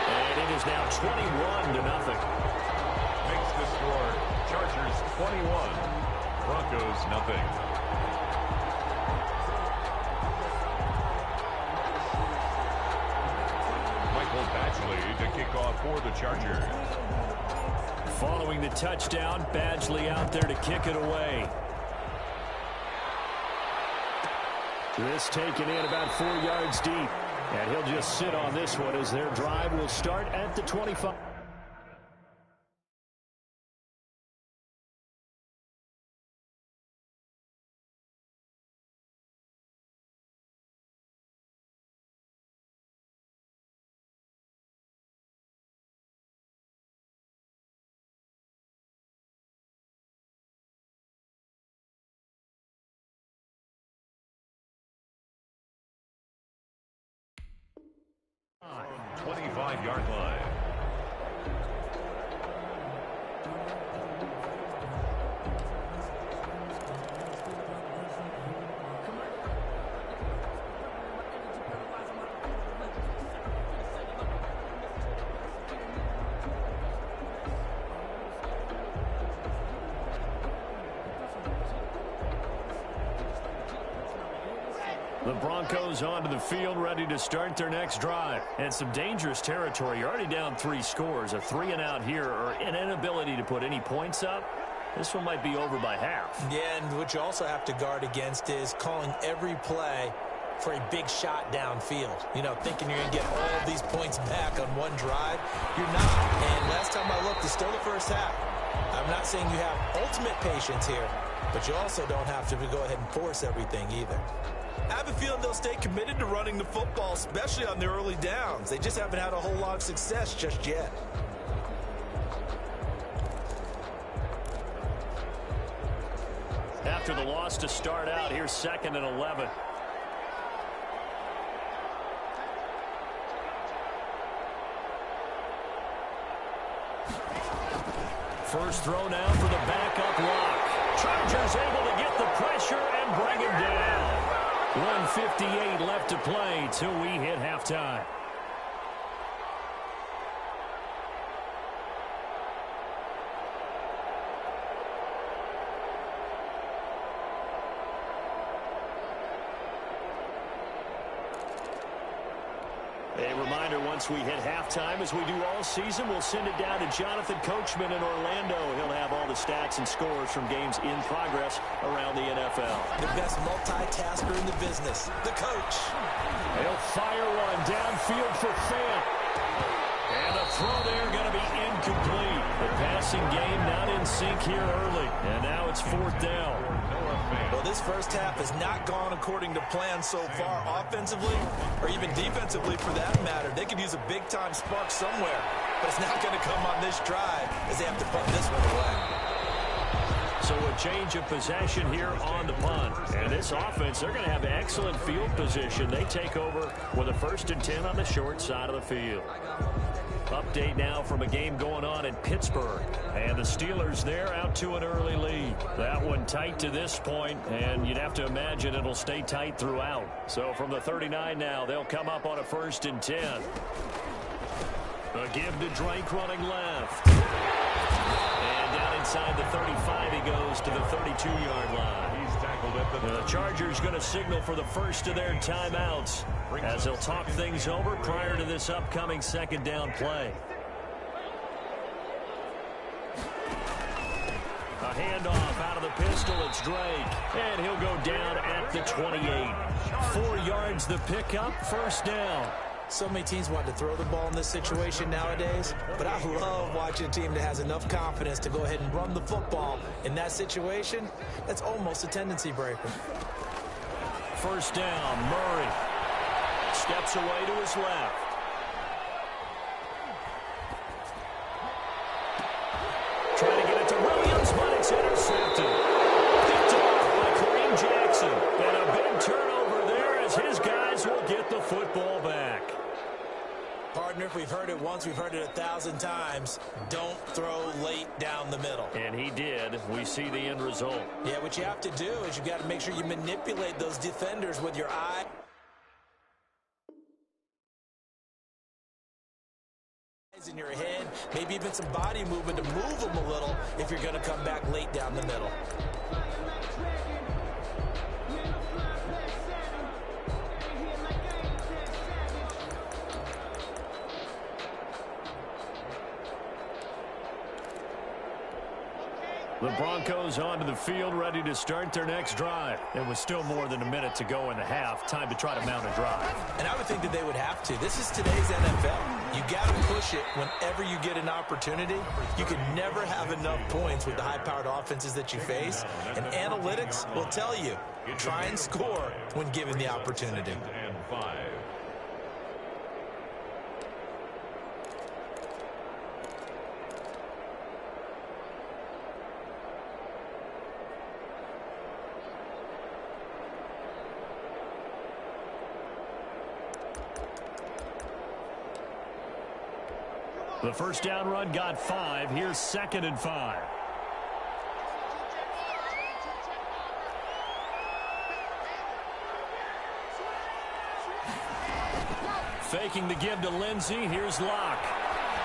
S2: And it is now 21-0.
S3: Makes the score Chargers 21, Broncos nothing. Michael Badgley to kick off for the Chargers.
S2: Following the touchdown, Badgley out there to kick it away. This taken in about 4 yards deep. And he'll just sit on this one as their drive will start at the 25.
S3: 25-yard line.
S2: The Broncos onto the field, ready to start their next drive. And some dangerous territory. You're already down 3 scores. A 3-and-out here, or an inability to put any points up. This one might be over by half.
S4: Yeah, and what you also have to guard against is calling every play for a big shot downfield. You know, thinking you're going to get all these points back on one drive. You're not. And last time I looked, it's still the first half. I'm not saying you have ultimate patience here, but you also don't have to go ahead and force everything either. I have a feeling they'll stay committed to running the football, especially on their early downs. They just haven't had a whole lot of success just yet.
S2: After the loss to start out, here's 2nd and 11. First throw now for the backup lock. Chargers able to get the pressure and bring him down. 1:58 left to play till we hit halftime. A reminder, once we hit halftime, as we do all season, we'll send it down to Jonathan Coachman in Orlando. He'll have all the stats and scores from games in progress around the NFL.
S4: The best multitasker in the business, the coach.
S2: He'll fire one downfield for Fant. And a throw there going to be incomplete. The passing game not in sync here early. And now it's 4th down.
S4: Well, this first half has not gone according to plan so far, offensively or even defensively for that matter. They could use a big-time spark somewhere, but it's not going to come on this drive as they have to punt this one away.
S2: So a change of possession here on the punt. And this offense, they're going to have excellent field position. They take over with a 1st and 10 on the short side of the field. Update now from a game going on in Pittsburgh. And the Steelers there out to an early lead. That one tight to this point, and you'd have to imagine it'll stay tight throughout. So from the 39 now, they'll come up on a 1st and 10. A give to Drake running left. And down inside the 35, he goes to the 32-yard line.
S3: He's tackled at the
S2: Chargers going to signal for the first of their timeouts as they'll talk things over prior to this upcoming 2nd down play. A handoff out of the pistol. It's Drake. And he'll go down at the 28. 4 yards the pickup. 1st down.
S4: So many teams want to throw the ball in this situation nowadays, but I love watching a team that has enough confidence to go ahead and run the football. In that situation, that's almost a tendency breaker.
S2: 1st down, Murray steps away to his left. Trying to get it to Williams, but it's intercepted. Picked off by Kareem Jackson. And a big turnover there as his guys will get the football back.
S4: Partner, if we've heard it once, we've heard it 1,000 times. Don't throw late down the middle.
S2: And he did. We see the end result.
S4: Yeah, what you have to do is you've got to make sure you manipulate those defenders with your eye. In your head, maybe even some body movement to move them a little if you're going to come back late down the middle.
S2: The Broncos onto the field, ready to start their next drive. There was still more than a minute to go in the half. Time to try to mount a drive.
S4: And I would think that they would have to. This is today's NFL. You got to push it whenever you get an opportunity. You can never have enough points with the high-powered offenses that you face. And analytics will tell you, try and score when given the opportunity.
S3: and 5.
S2: The first down run got 5. Here's 2nd and 5. Faking the give to Lindsey. Here's Locke.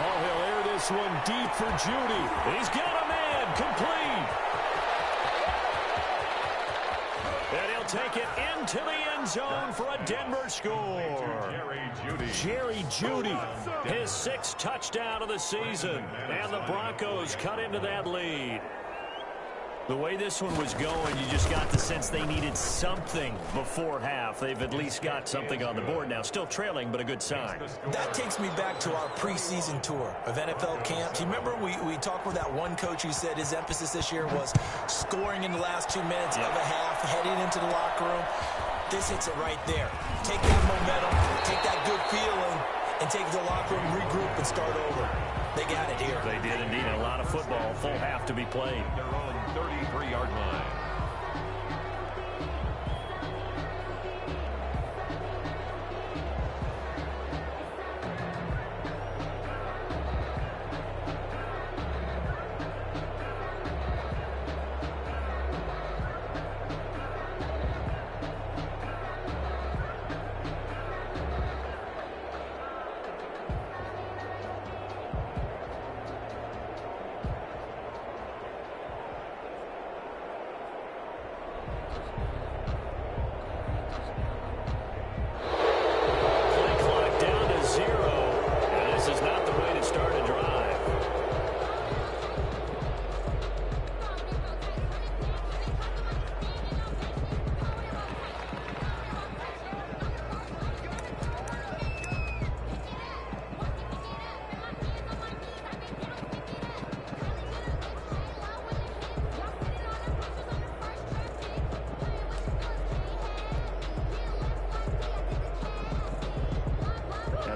S2: Oh, he'll air this one deep for Judy. He's got a man. Complete. And he'll take it into the end zone for a Denver score. Jerry Judy, his 6th touchdown of the season. And the Broncos cut into that lead. The way this one was going, you just got the sense they needed something before half. They've at least got something on the board now. Still trailing, but a good sign.
S4: That takes me back to our preseason tour of NFL camps. You remember we talked with that one coach who said his emphasis this year was scoring in the last 2 minutes of a half, heading into the locker room. This hits it right there. Take that momentum, take that good feeling, and take it to the locker room, regroup, and start over. They got it here.
S2: They did indeed. A lot of football, full half to be played.
S3: Their own 33-yard line.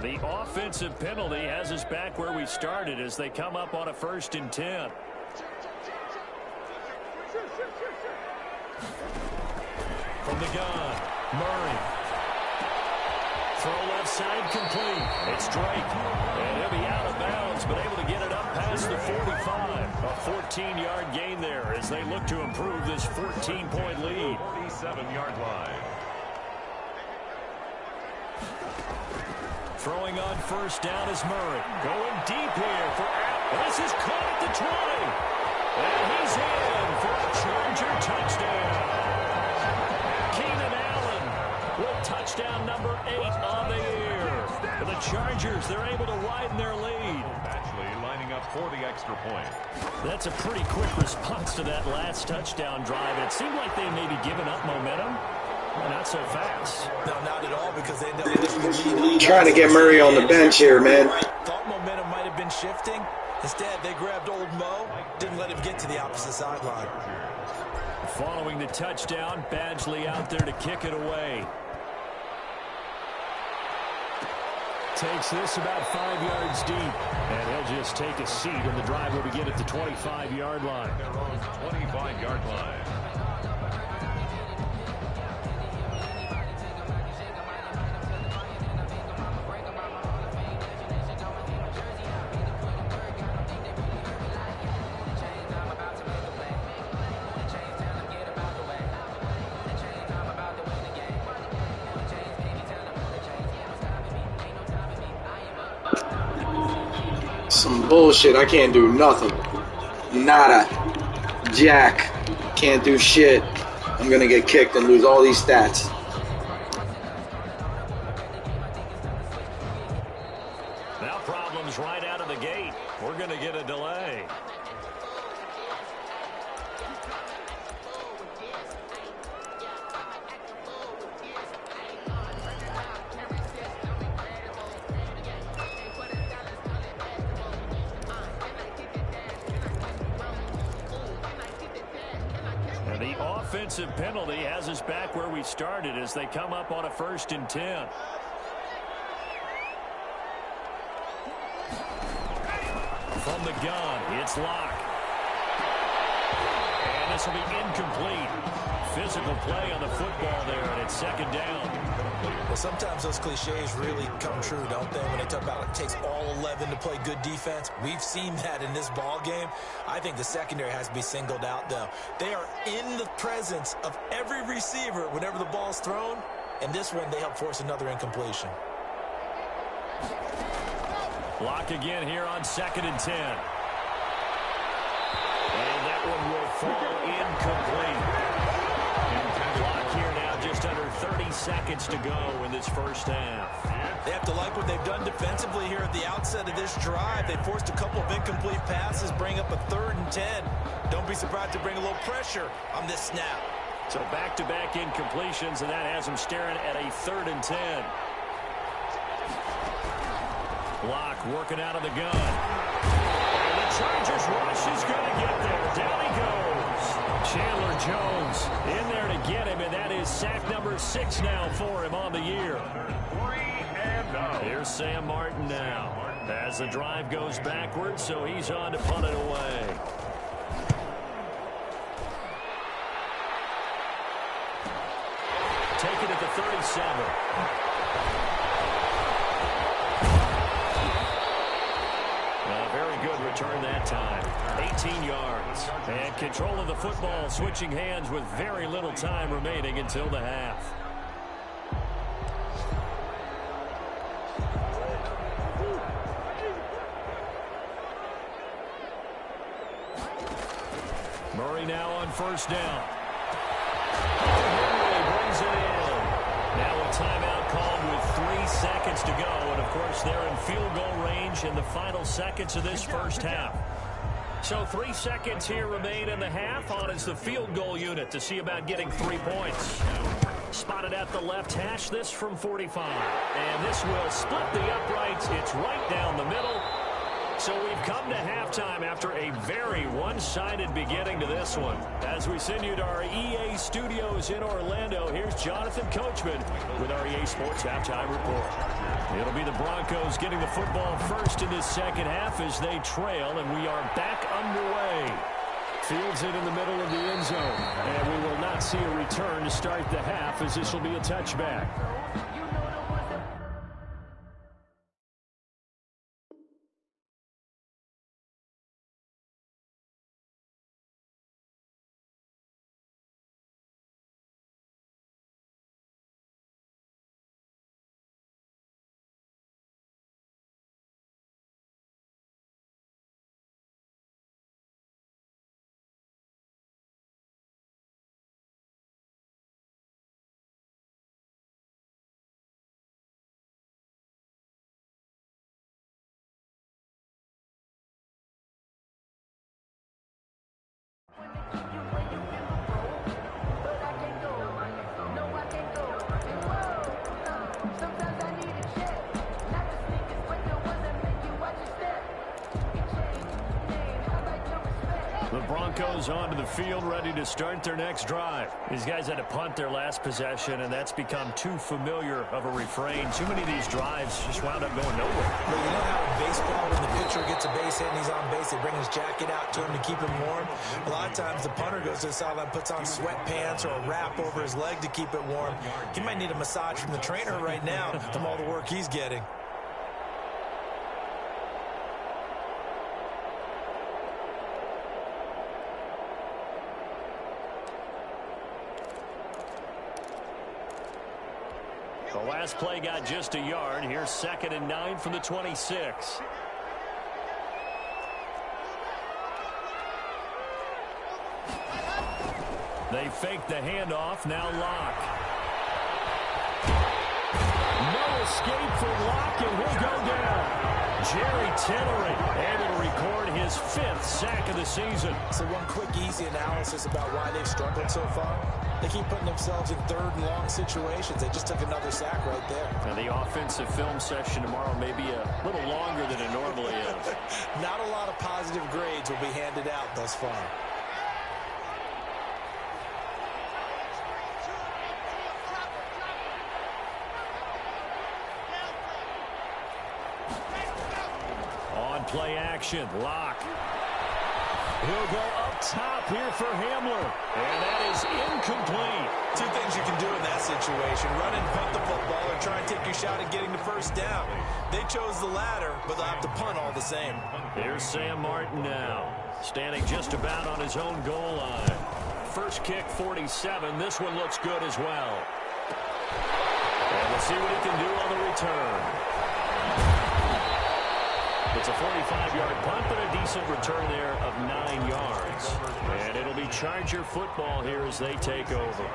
S2: The offensive penalty has us back where we started as they come up on a 1st and 10. From the gun, Murray. Throw left side complete. It's Drake. And he'll be out of bounds, but able to get it up past the 45. A 14-yard gain there as they look to improve this 14-point lead.
S3: 47-yard line.
S2: Throwing on 1st down is Murray. Going deep here for Allen. This is caught at the 20. And he's in for a Charger touchdown. Keenan Allen with touchdown number 8 on the year. For the Chargers, they're able to widen their lead.
S3: Actually lining up for the extra point.
S2: That's a pretty quick response to that last touchdown drive. It seemed like they may be giving up momentum. Well, not so fast.
S4: No, not at all, because they end up
S7: trying to get Murray on the bench here, man.
S4: Thought momentum might have been shifting. Instead, they grabbed old Mo, didn't let him get to the opposite sideline.
S2: Following the touchdown, Badgley out there to kick it away. Takes this about 5 yards deep, and he'll just take a seat, and the drive will begin at the 25-yard line.
S3: Their own 25-yard line.
S7: Some bullshit. I can't do nothing. Nada. Jack. Can't do shit. I'm gonna get kicked and lose all these stats.
S2: Now problems right out of the gate. We're gonna get a delay. The offensive penalty has us back where we started as they come up on a 1st and 10. From the gun, it's Locke. And this will be incomplete. physical play on the football there, and it's second down.
S4: Well, sometimes those cliches really come true, don't they? When they talk about it takes all 11 to play good defense. We've seen that in this ball game. I think the secondary has to be singled out, though. They are in the presence of every receiver whenever the ball's thrown. And this one, they help force another incompletion.
S2: Block again here on 2nd and 10. And that one will fall incomplete. Clock here now, just under 30 seconds to go in this first half.
S4: They have to like what they've done defensively here at the outset of this drive. They forced a couple of incomplete passes, bring up a 3rd and 10. Don't be surprised to bring a little pressure on this snap.
S2: So back-to-back incompletions, and that has them staring at a 3rd and 10. Block working out of the gun. And the Chargers rush is going to get there. Down he goes. Chandler Jones in there to get him, and that is sack number 6 now for him on the year. Here's Sam Martin now as the drive goes backwards, so he's on to punt it away. Take it at the 37. Very good return that time. 18 yards. And control of the football, switching hands with very little time remaining until the half. Murray now on 1st down. Henry brings it in. Now a timeout called with 3 seconds to go. And, of course, they're in field goal range in the final seconds of this first half. So 3 seconds here remain in the half. On is the field goal unit to see about getting 3 points. Spotted at the left hash, this from 45. And this will split the uprights. It's right down the middle. So we've come to halftime after a very one-sided beginning to this one. As we send you to our EA studios in Orlando, here's Jonathan Coachman with our EA Sports Halftime Report. It'll be the Broncos getting the football first in this second half as they trail, and we are back underway. Fields it in the middle of the end zone, and we will not see a return to start the half as this will be a touchback. The Broncos onto the field, ready to start their next drive. These guys had to punt their last possession, and that's become too familiar of a refrain. Too many of these drives just wound up going nowhere.
S4: Well, you know how in baseball, when the pitcher gets a base hit and he's on base, they bring his jacket out to him to keep him warm. A lot of times the punter goes to the sideline, puts on sweatpants or a wrap over his leg to keep it warm. He might need a massage from the trainer right now from all the work he's getting.
S2: The last play got just a yard. Here's 2nd and 9 from the 26. They fake the handoff. Now Locke. No escape for Locke, and he'll go down. Jerry Tillery able to record his 5th sack of the season.
S4: So one quick, easy analysis about why they've struggled so far. They keep putting themselves in 3rd and long situations. They just took another sack right there.
S2: And the offensive film session tomorrow may be a little longer than it normally is.
S4: Not a lot of positive grades will be handed out thus far.
S2: On play action, Locke. He'll go up top here for Hamler. And that is incomplete.
S4: Two things you can do in that situation. Run and punt the football or try and take your shot at getting the first down. They chose the latter, but they'll have to punt all the same.
S2: Here's Sam Martin now, standing just about on his own goal line. First kick, 47. This one looks good as well. And we'll see what he can do on the return. It's a 45-yard punt, but a decent return there of 9 yards. And it'll be Charger football here as they take over.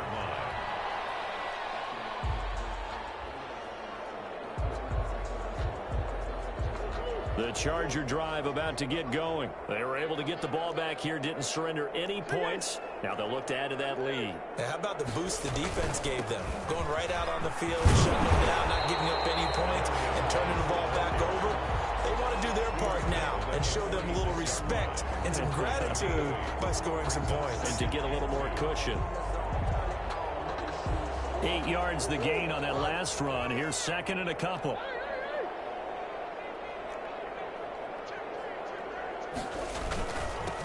S2: The Charger drive about to get going. They were able to get the ball back here, didn't surrender any points. Now they'll look to add to that lead.
S4: How about the boost the defense gave them? Going right out on the field, shutting them down, not giving up any points, and turning the ball back over. They want to do their part now and show them a little respect and some gratitude by scoring some points.
S2: And to get a little more cushion. 8 yards the gain on that last run. Here's second and a couple.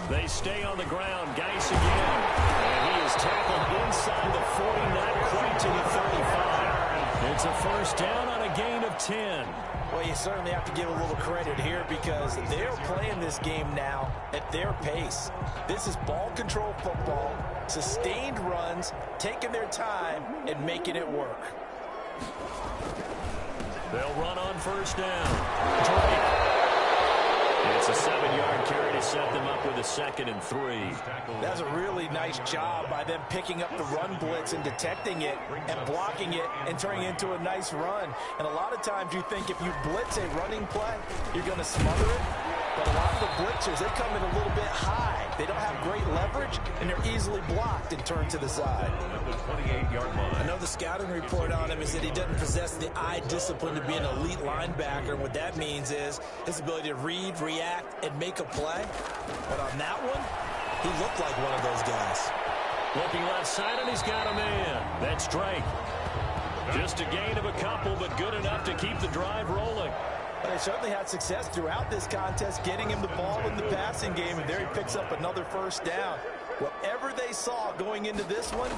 S2: They stay on the ground. Geis again. And he is tackled inside the 40, not quite to the 35. It's a first down on a gain of 10.
S4: Well, you certainly have to give a little credit here because they're playing this game now at their pace. This is ball control football, sustained runs, taking their time, and making it work.
S2: They'll run on first down. It's a 7-yard carry to set them up with a 2nd and 3.
S4: That's a really nice job by them picking up the run blitz and detecting it and blocking it and turning it into a nice run. And a lot of times you think if you blitz a running play, you're going to smother it. But a lot of the blitzers, they come in a little bit high. They don't have great leverage, and they're easily blocked and turned to the side.
S3: At the 28-yard line.
S4: I know the scouting report on him is that he doesn't possess the eye discipline to be an elite linebacker. And what that means is his ability to read, react, and make a play. But on that one, he looked like one of those guys.
S2: Looking left side, and he's got a man. That's Drake. Just a gain of a couple, but good enough to keep the drive rolling.
S4: They certainly had success throughout this contest, getting him the ball in the passing game, and there he picks up another first down. Whatever they saw going into this one,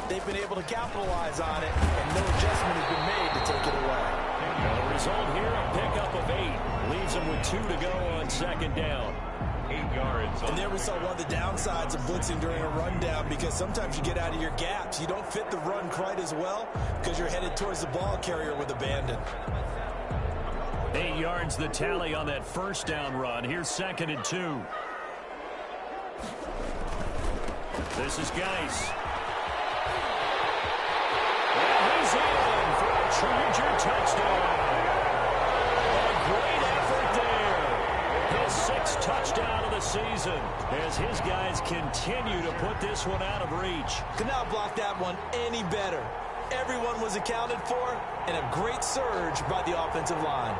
S4: they've been able to capitalize on it, and no adjustment has been made to take it away.
S2: Well, the result here, a pickup of 8. Leaves them with 2 to go on 2nd down.
S3: 8 yards.
S4: And there we saw one of the downsides of blitzing during a rundown, because sometimes you get out of your gaps. You don't fit the run quite as well because you're headed towards the ball carrier with abandon.
S2: 8 yards the tally on that first down run. Here's 2nd and 2. This is Geis. And he's in for a Charger touchdown. A great effort there. His 6th touchdown of the season as his guys continue to put this one out of reach.
S4: Could not block that one any better. Everyone was accounted for, and a great surge by the offensive line.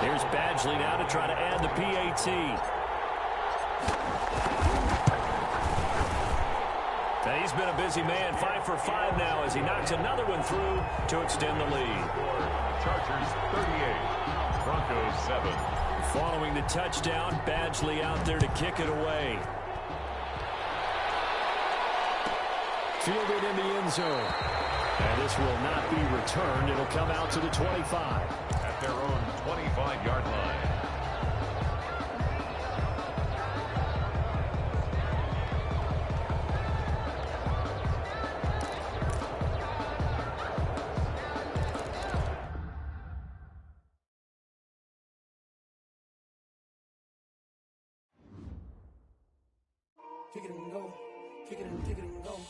S2: Here's Badgley now to try to add the PAT. Now he's been a busy man, 5 for 5 now as he knocks another one through to extend the lead.
S3: Chargers 38, Broncos 7.
S2: Following the touchdown, Badgley out there to kick it away. Fielded in the end zone. And this will not be returned. It'll come out to the 25.
S3: At their own 25-yard line.
S1: Kick it and go. Kick it and go.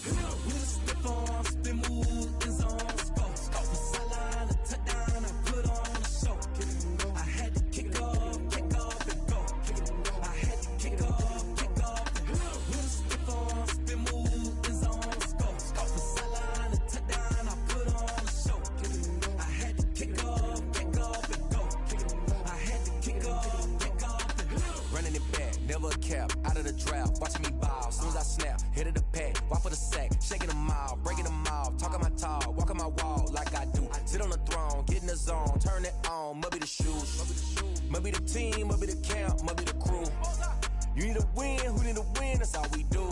S1: With a step on, spin move, in zone, go. Off the sideline, a touchdown, I put on a show. Kick it and go. I had to kick off and go. Kick it and go. I had to kick off and go. With a step on, spin move, in zone, go. Off the sideline, a touchdown, I put on a show. Kick it and go. I had to kick off and go. Kick it and go. I had to kick off and go. Running it back, never a cap, out of the draft, watching me ball, soon as I snap, hit of the pack, walk for the sack, shaking them out, breaking them off, talking my talk, walking my wall like I do, sit on the throne, get in the zone, turn it on, mubby the shoes,
S8: Maybe the team, maybe the camp, maybe the crew. You need a win, who need a win, that's all we do.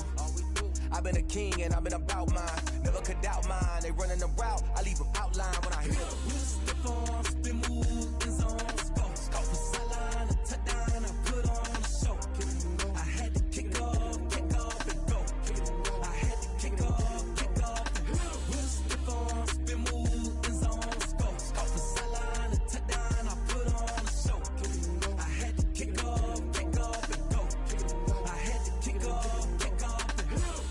S8: I've been a king and I've been about mine. Never could doubt mine, they running the route, I leave them outline when I hear them.
S5: We step on, spin move, in zone, scope for sideline, a touchdown, I put on a show. I had to kick off and go. I had to kick off and go. We step on, spin move, in zone, scope for sideline, a touchdown, I put on a show. I had to kick off and go. I had to kick off and go.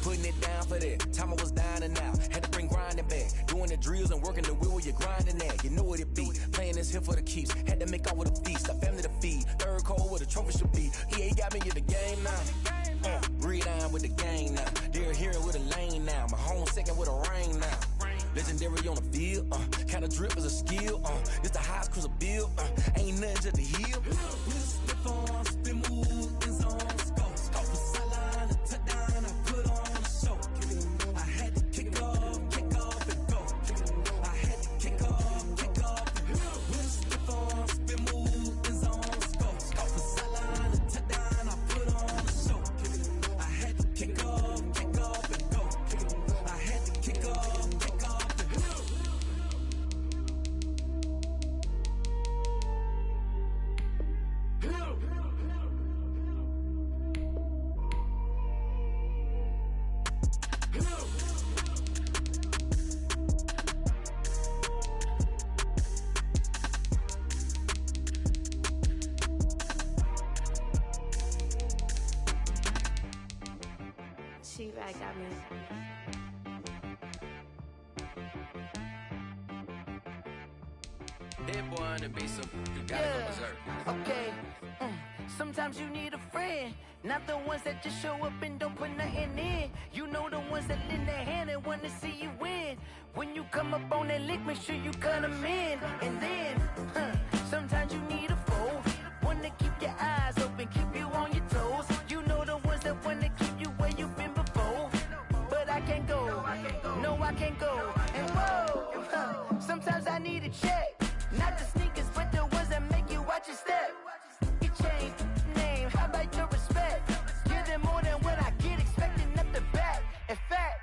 S8: Putting it down for that, time I was down and out. Had to bring grinding back, doing the drills and working the wheel where you're grinding at. You know what it be, playing this here for the keeps. Had to make out with a feast, a family to feed. Third cold where the trophy should be. EA got me in the game now. Read on with the game now. They're hearing with a lane now. My home second with a rain now. Legendary on the field, kind of drip is a skill. It's the highest cruiser bill, ain't nothing just to heal.
S5: We step on, spin move, in zone, scope for sideline, a touchdown, I put on a show. I had to kick off and go. I had to kick off and go. We step on, spin move, in zone, scope for sideline, a touchdown, I put on a show. I had to kick off and go. I had to kick off and go.
S9: She-Rag got me.
S8: That boy on the beat, so you gotta go berserk.
S10: Okay. Sometimes you need a friend, not the ones that just show up and don't put nothing in. You know the ones that lend their hand and want to see you win. When you come up on that lick, make sure you cut them in. And then, sometimes you need a foe, one to keep your eyes open, keep you on your toes. You know the ones that want to keep you where you've been before. But I can't go, no I can't go. And whoa, sometimes I need a check. Not the sneakers, but the ones that make you watch your step. You change name, how about your respect? Give them more than what I get, expecting up the back. In fact,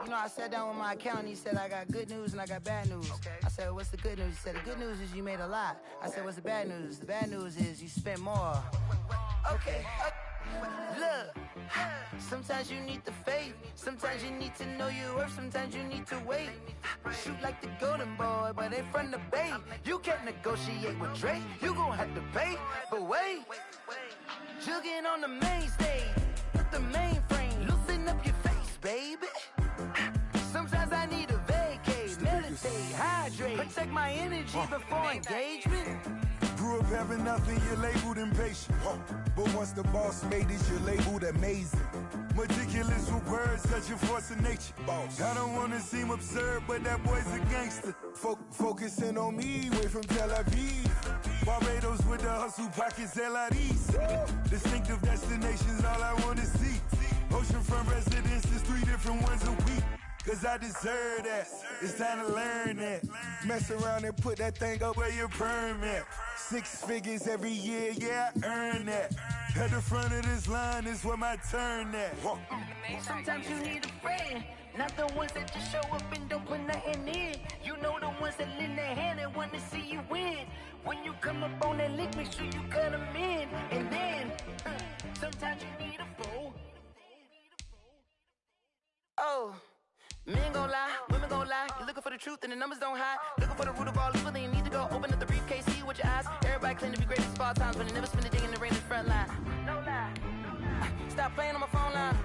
S10: you know, I sat down with my accountant, he said I got good news and I got bad news. I said, what's the good news? He said, the good news is you made a lot. I said, what's the bad news? The bad news is you spent more. Okay, look, sometimes you need the faith, sometimes you need to know your worth, sometimes you need to wait. Shoot like the golden boy, but ain't from the bay. You can't negotiate with Drake, you gon' have to pay. But wait, jugging on the main stage, put the mainframe, loosen up your face, baby. Sometimes I need a vacate, meditate, hydrate, protect my energy before engagement.
S1: Grew up having nothing, you're labeled impatient. But once the boss made it, you're labeled amazing. Meticulous with words, such a force of nature. I don't wanna seem absurd, but that boy's a gangster. Focusing on me, way from Tel Aviv. Barbados with the hustle pockets, LIDs. Distinctive destinations, all I wanna see. Oceanfront residences, 3 different ones a week. Cause I deserve that, it's time to learn that. Mess around and put that thing up where your permit. 6 figures every year, yeah, I earn that. At the front of this line is where my turn at.
S10: Sometimes you need a friend, not the ones that just show up and don't put nothing in. You know the ones that lend their hand and want to see you win. When you come up on that lick, make sure you cut them in. And then, sometimes you need a foe. Oh. Men gon' lie, women gon' lie. You're looking for the truth and the numbers don't hide. Looking for the root of all evil, then you need to go open up the briefcase, see with your eyes. Everybody claim to be greatest of all times, but they never spend a day in the rain in the front line. No lie. Stop playing on my phone line.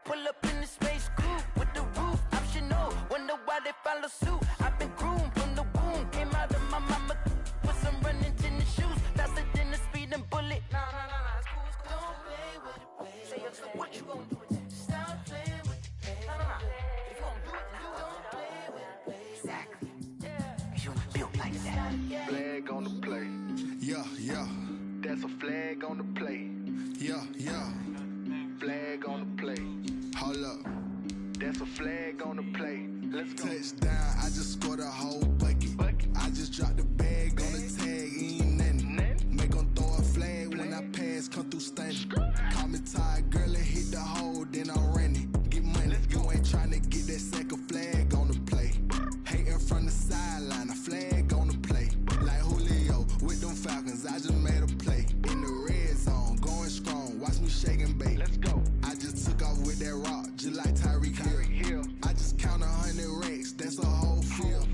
S10: Pull up in the space coupe with the roof optional. Wonder why they follow suit. I've been groomed from the womb. Came out of my mama with some running tennis shoes. Faster than the speeding bullet. Nah, it's cool, it's cool. Don't play with it, play. Say, yo, so what you gon' do with that? Stop playing with it. If you gon' do it, you don't play with it, play. Exactly. Yeah. You built like that.
S1: Flag on the play. Yeah. That's a flag on the play. Yeah. Flag on the play. Hold up. That's a flag on the play. Let's go. Touchdown.